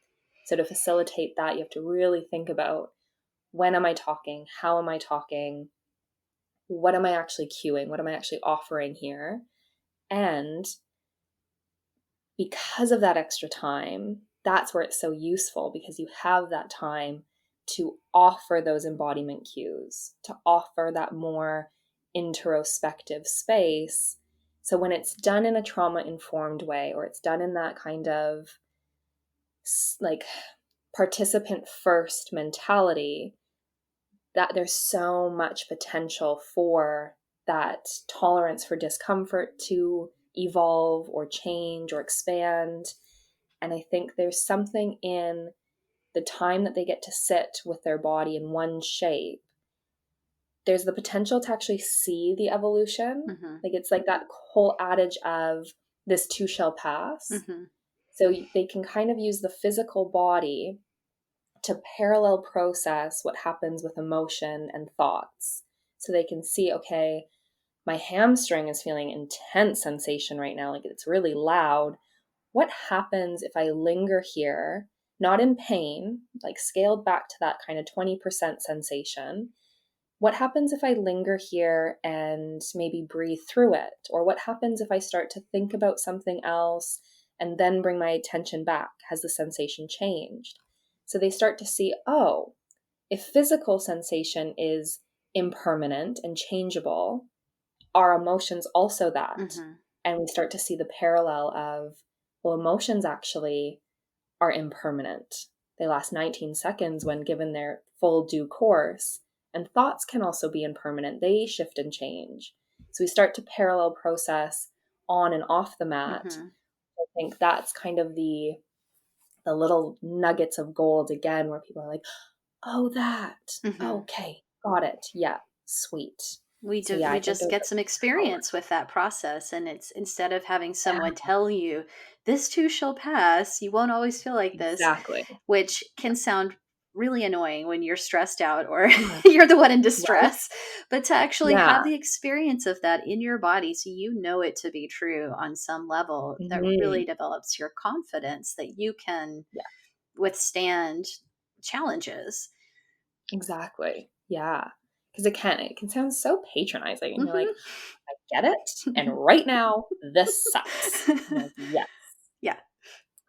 So to facilitate that, you have to really think about, when am I talking? How am I talking? What am I actually cueing? What am I actually offering here? And because of that extra time, that's where it's so useful, because you have that time to offer those embodiment cues, to offer that more introspective space. So when it's done in a trauma-informed way, or it's done in that kind of like participant first mentality, that there's so much potential for that tolerance for discomfort to evolve or change or expand. And I think there's something in the time that they get to sit with their body in one shape. There's the potential to actually see the evolution. Like it's like that whole adage of this too shall pass. So they can kind of use the physical body to parallel process what happens with emotion and thoughts. So they can see, okay, my hamstring is feeling intense sensation right now, like it's really loud. What happens if I linger here not in pain, like scaled back to that kind of 20% sensation. What happens if I linger here and maybe breathe through it? Or what happens if I start to think about something else and then bring my attention back? Has the sensation changed? So they start to see, oh, if physical sensation is impermanent and changeable, are emotions also that? Mm-hmm. And we start to see the parallel of, well, emotions actually are impermanent. They last 19 seconds when given their full due course. And thoughts can also be impermanent. They shift and change. So we start to parallel process on and off the mat. Mm-hmm. I think that's kind of the little nuggets of gold again, where people are like, oh, that. Mm-hmm. Okay, got it. Yeah, sweet. So yeah, We I think just those get are some power. experience with that process, and it's instead of having someone Yeah, tell you this too shall pass, you won't always feel like this, exactly. which can sound really annoying when you're stressed out or Yeah, you're the one in right? distress. But to actually Yeah. have the experience of that in your body, so you know it to be true on some level, that really Hmm. develops your confidence that you can Yeah, withstand challenges. exactly. Yeah. Because it can sound so patronizing. And you're like, Hmm. I get it. And right now, this sucks. I'm like, yes, Yeah.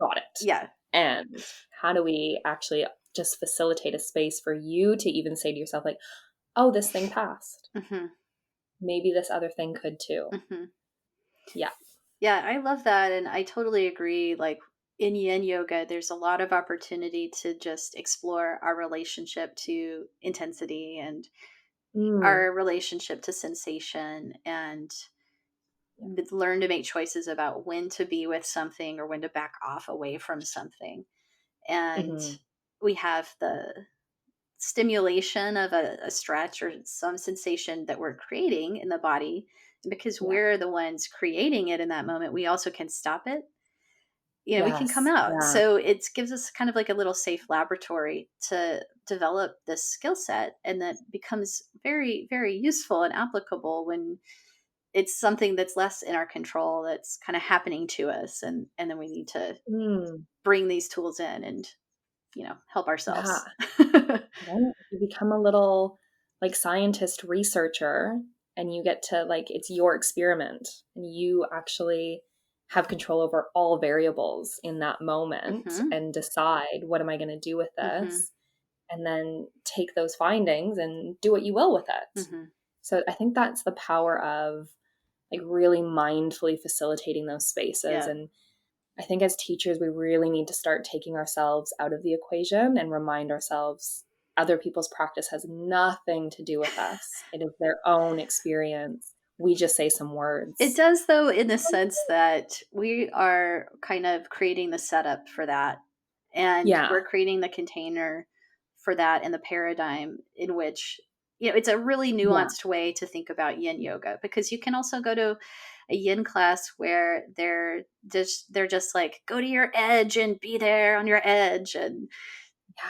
got it. Yeah. And how do we actually just facilitate a space for you to even say to yourself, like, oh, this thing passed. Hmm. Maybe this other thing could too. Hmm. Yeah. Yeah, I love that. And I totally agree. Like in yin yoga, there's a lot of opportunity to just explore our relationship to intensity and Mm. our relationship to sensation and Yeah. learn to make choices about when to be with something or when to back off away from something. And Hmm. we have the stimulation of a stretch or some sensation that we're creating in the body. And because Yeah. we're the ones creating it in that moment, we also can stop it. We can come Yes. out. Yeah. So it gives us kind of like a little safe laboratory to develop this skill set. And that becomes very, very useful and applicable when it's something that's less in our control, that's kind of happening to us. And then we need to Mm. bring these tools in and, help Yeah. ourselves. Right? You become a little like scientist researcher, and you get to like it's your experiment, and you actually have control over all variables in that moment Hmm. and decide, what am I going to do with Hmm. this? And then take those findings and do what you will with it. Hmm. So I think that's the power of like really mindfully facilitating those spaces. Yeah. And I think as teachers, we really need to start taking ourselves out of the equation and remind ourselves other people's practice has nothing to do with us. It is their own experience. We just say some It words. does, though, in the sense that we are kind of creating the setup for that. And Yeah. we're creating the container for that and the paradigm in which, it's a really Yeah. nuanced way to think about yin yoga, because you can also go to a yin class where they're just like, go to your edge and be there on your edge and,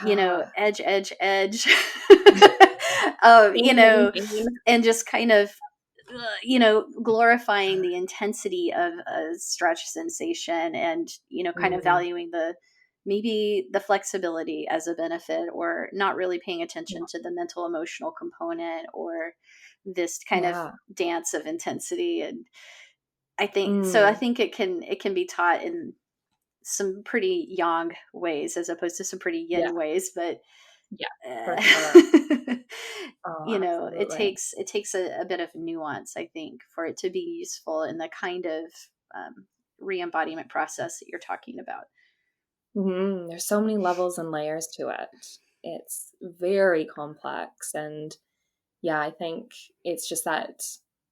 Yeah. edge, edge, edge. Pain, pain, pain. And just kind of glorifying the intensity of a stretch sensation and, kind of Mm, valuing maybe the flexibility as a benefit, or not really paying attention to the mental emotional component or this kind of yeah. dance of intensity. And I Mm, think it can be taught in some pretty yang ways as opposed to some pretty yeah. yin ways, but Yeah. For uh, sure. Oh, absolutely. it takes a bit of nuance, I think, for it to be useful in the kind of um, re-embodiment process that you're talking about. There's so many levels and layers to it. It's very complex. And yeah, I think it's just that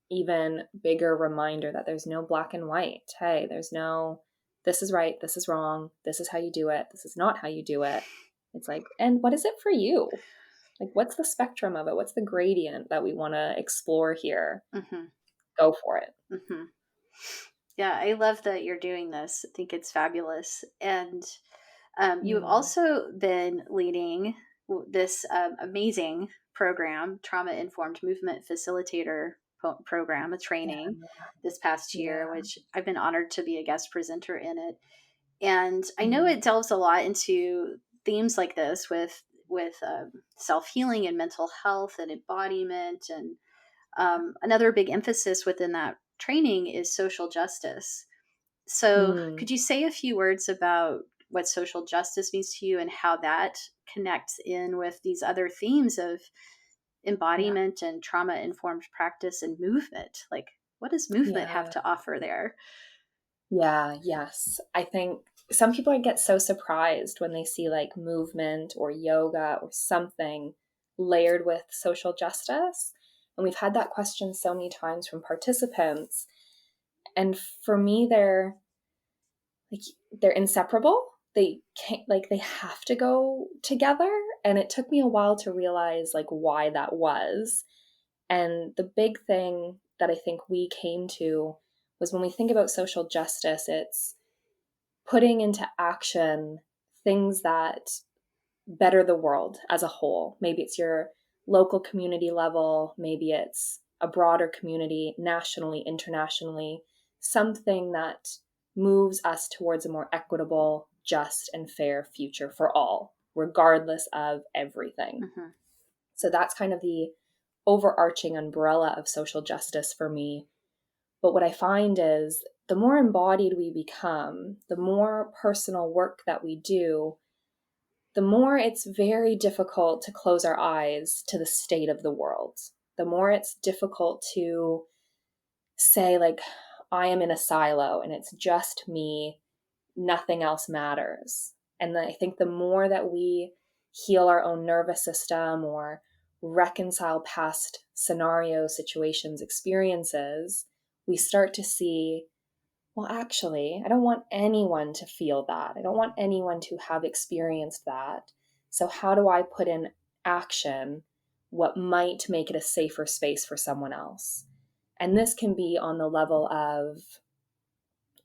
even bigger reminder that there's no black and white. Hey, there's no, this is right, this is wrong, this is how you do it, this is not how you do it. It's like, and what is it for you? Like, what's the spectrum of it? What's the gradient that we want to explore here? Hmm. Go for it. Hmm. Yeah, I love that you're doing this. I think it's fabulous. And you've Mm, also been leading this amazing program, Trauma Informed Movement Facilitator program, a yeah, training this past yeah. year, which I've been honored to be a guest presenter in it. And I know it delves a lot into themes like this with self-healing and mental health and embodiment. And another big emphasis within that training is social justice. So Mm, could you say a few words about what social justice means to you and how that connects in with these other themes of yeah. embodiment and trauma informed practice and movement? Like, what does movement have Yeah. to offer there? Yeah. Yes. I think some people get so surprised when they see like movement or yoga or something layered with social justice. And we've had that question so many times from participants. And for me, like they're inseparable. They can't, like, they have to go together. And it took me a while to realize like why that was. And the big thing that I think we came to was when we think about social justice, it's putting into action things that better the world as a whole. Maybe it's your local community level, maybe it's a broader community, nationally, internationally, something that moves us towards a more equitable, just, and fair future for all, regardless of everything. Mm-hmm. So that's kind of the overarching umbrella of social justice for me. But what I find is the more embodied we become, the more personal work that we do, the more it's very difficult to close our eyes to the state of the world. The more it's difficult to say, like, I am in a silo and it's just me, nothing else matters. And I think the more that we heal our own nervous system or reconcile past scenarios, situations, experiences, we start to see, well, actually, I don't want anyone to feel that. I don't want anyone to have experienced that. So, how do I put in action what might make it a safer space for someone else? And this can be on the level of,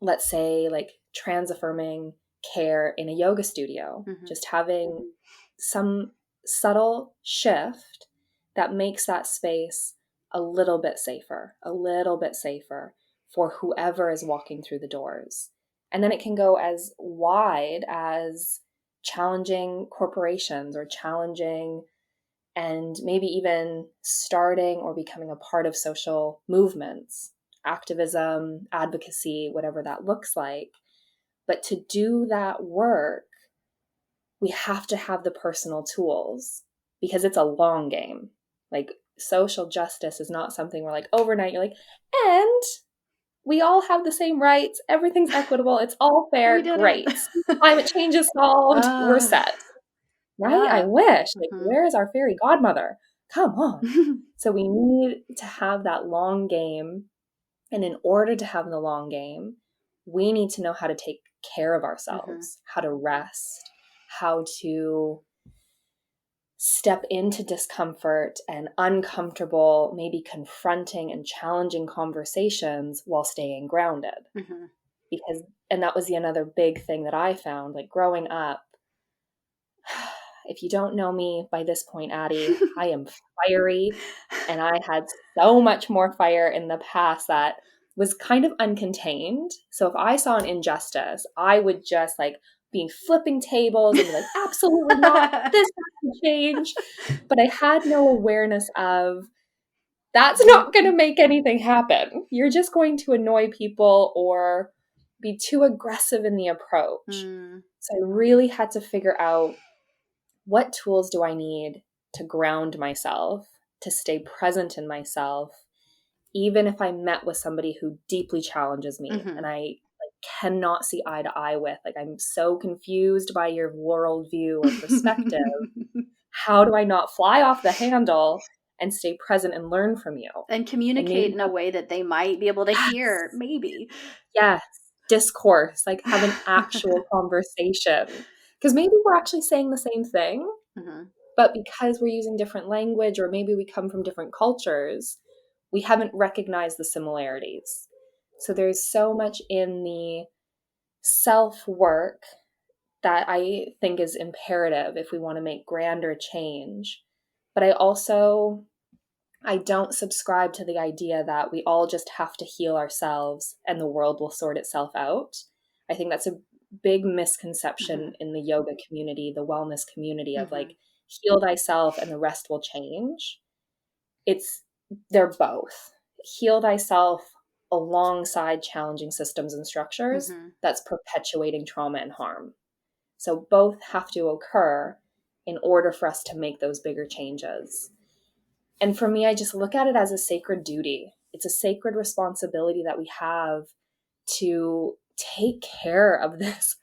let's say, like trans affirming care in a yoga studio, Mm-hmm. just having some subtle shift that makes that space a little bit safer for whoever is walking through the doors. And then it can go as wide as challenging corporations or challenging and maybe even starting or becoming a part of social movements, activism, advocacy, whatever that looks like. But to do that work, we have to have the personal tools because it's a long game. Like social justice is not something where like overnight you're like, and we all have the same rights, everything's equitable, it's all We fair, did great. it. Climate change is solved, we're uh, set. Right? I yeah. wish. Like, Mm-hmm. where is our fairy godmother? Come on. So we need to have that long game. And in order to have the long game, we need to know how to take care of Mm-hmm. ourselves, how to rest, how to step into discomfort and uncomfortable, maybe confronting and challenging conversations while staying grounded. Mm-hmm. Because, and that was another big thing that I found, like growing up, if you don't know me by this point, Addie, I am fiery. And I had so much more fire in the past that was kind of uncontained. So if I saw an injustice, I would just like be flipping tables and be like, absolutely not, this has to change. But I had no awareness of that's not going to make anything happen. You're just going to annoy people or be too aggressive in the approach. Mm. So I really had to figure out, what tools do I need to ground myself, to stay present in myself, even if I met with somebody who deeply challenges me Mm-hmm. and I like cannot see eye to eye with, like, I'm so confused by your worldview or perspective. How do I not fly off the handle and stay present and learn from you? And And maybe communicate in a that's, way that they might be able to hear, yes, maybe. yes, discourse, like have an actual conversation. Because maybe we're actually saying the same thing, Mm-hmm. but because we're using different language or maybe we come from different cultures, we haven't recognized the similarities. So there's so much in the self work that I think is imperative if we want to make grander change. But I don't subscribe to the idea that we all just have to heal ourselves and the world will sort itself out. I think that's a big misconception in the yoga community, the wellness community of like, heal thyself and the rest will change. They're both. Heal thyself alongside challenging systems and structures that's perpetuating trauma and harm. So both have to occur in order for us to make those bigger changes. And for me, I just look at it as a sacred duty. It's a sacred responsibility that we have to take care of this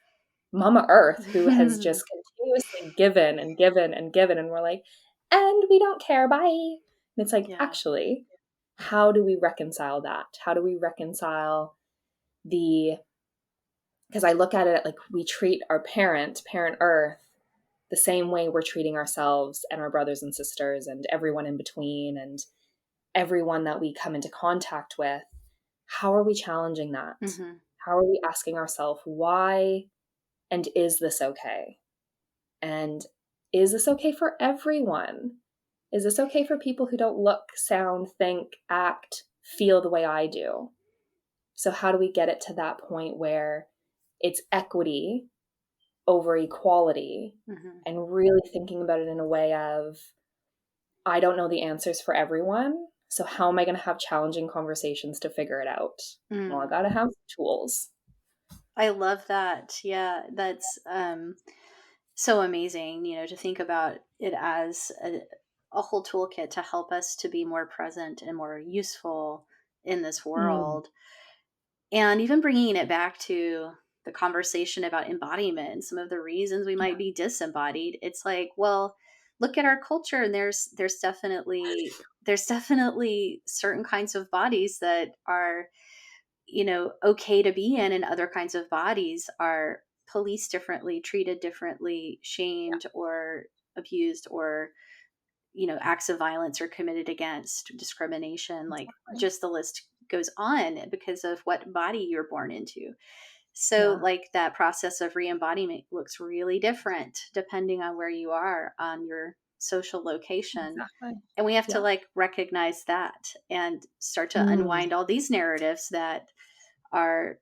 Mama Earth who has just continuously given and given and given. And we're like, and we don't care, bye. And it's like, actually, how do we reconcile that? How do we reconcile because I look at it like we treat our parent Earth, the same way we're treating ourselves and our brothers and sisters and everyone in between and everyone that we come into contact with. How are we challenging that? How are we asking ourselves why, and is this okay? And is this okay for everyone? Is this okay for people who don't look, sound, think, act, feel the way I do? So how do we get it to that point where it's equity over equality, and really thinking about it in a way of, I don't know the answers for everyone, so how am I going to have challenging conversations to figure it out? Well, I got to have tools. I love that. Yeah, that's so amazing, to think about it as a whole toolkit to help us to be more present and more useful in this world. And even bringing it back to the conversation about embodiment and some of the reasons we might be disembodied. It's like, well, look at our culture, and there's definitely certain kinds of bodies that are, okay to be in, and other kinds of bodies are policed differently, treated differently, shamed or abused, or acts of violence are committed against, discrimination, like just the list goes on because of what body you're born into. So like that process of re-embodiment looks really different depending on where you are on your social location. And we have to like recognize that and start to unwind all these narratives that are,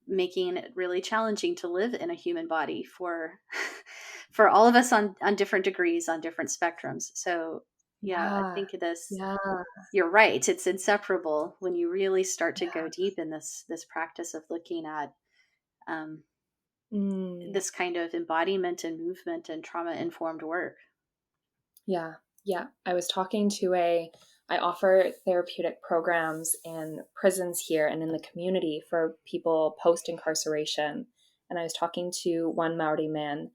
making it really challenging to live in a human body for all of us on different degrees, on different spectrums. So I think you're right. It's inseparable when you really start to go deep in this practice of looking at this kind of embodiment and movement and trauma informed work. I was talking to I offer therapeutic programs in prisons here and in the community for people post-incarceration. And I was talking to one Maori man,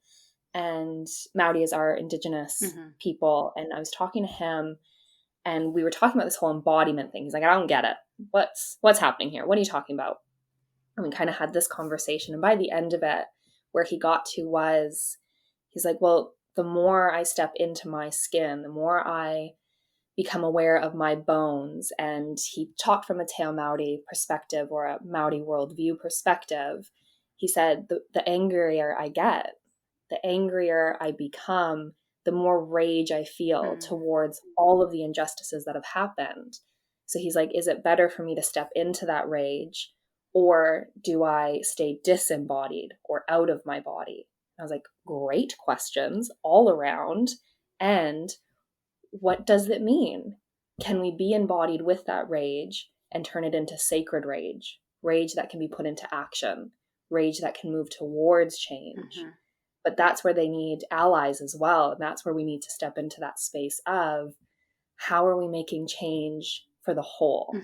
and Maori is our indigenous people. And I was talking to him, and we were talking about this whole embodiment thing. He's like, I don't get it. What's happening here? What are you talking about? And we kind of had this conversation. And by the end of it, where he got to was, he's like, well, the more I step into my skin, the more I become aware of my bones. And he talked from a Te Ao Māori perspective, or a Māori worldview perspective. He said, the angrier I get, the angrier I become, the more rage I feel towards all of the injustices that have happened. So he's like, is it better for me to step into that rage, or do I stay disembodied or out of my body? I was like, great questions all around. And what does it mean? Can we be embodied with that rage and turn it into sacred rage? Rage that can be put into action, rage that can move towards change. But that's where they need allies as well. And that's where we need to step into that space of, how are we making change for the whole?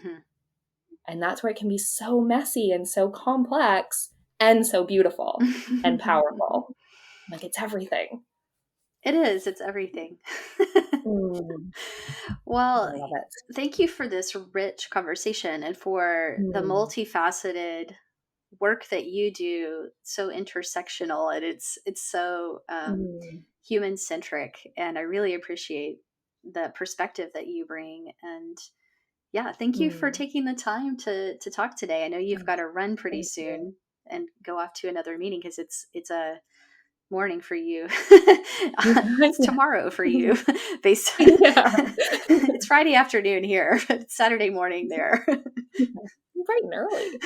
And that's where it can be so messy and so complex and so beautiful and powerful. Like, it's everything. It is. It's everything. Well, thank you for this rich conversation and for the multifaceted work that you do, so intersectional, and it's so human centric, and I really appreciate the perspective that you bring. And thank you for taking the time to talk today. I know you've got to run pretty soon and go off to another meeting, because it's a morning for you. It's tomorrow for you. Based on, it's Friday afternoon here, but it's Saturday morning there. Bright and early.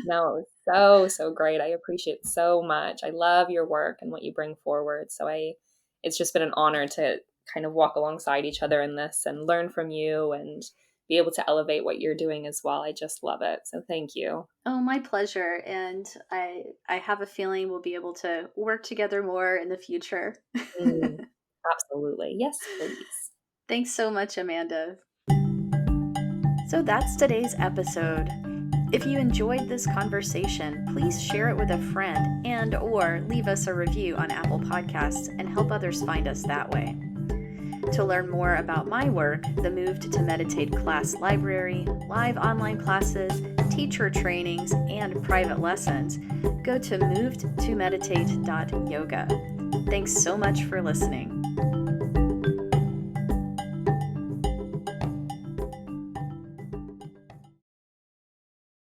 No, it was so great. I appreciate it so much. I love your work and what you bring forward. It's just been an honor to kind of walk alongside each other in this and learn from you and be able to elevate what you're doing as well. I just love it. So thank you. Oh, my pleasure. And I have a feeling we'll be able to work together more in the future. Mm, absolutely. Yes, please. Thanks so much, Amanda. So that's today's episode. If you enjoyed this conversation, please share it with a friend and or leave us a review on Apple Podcasts and help others find us that way. To learn more about my work, the Moved to Meditate class library, live online classes, teacher trainings, and private lessons, go to movedtomeditate.yoga. Thanks so much for listening.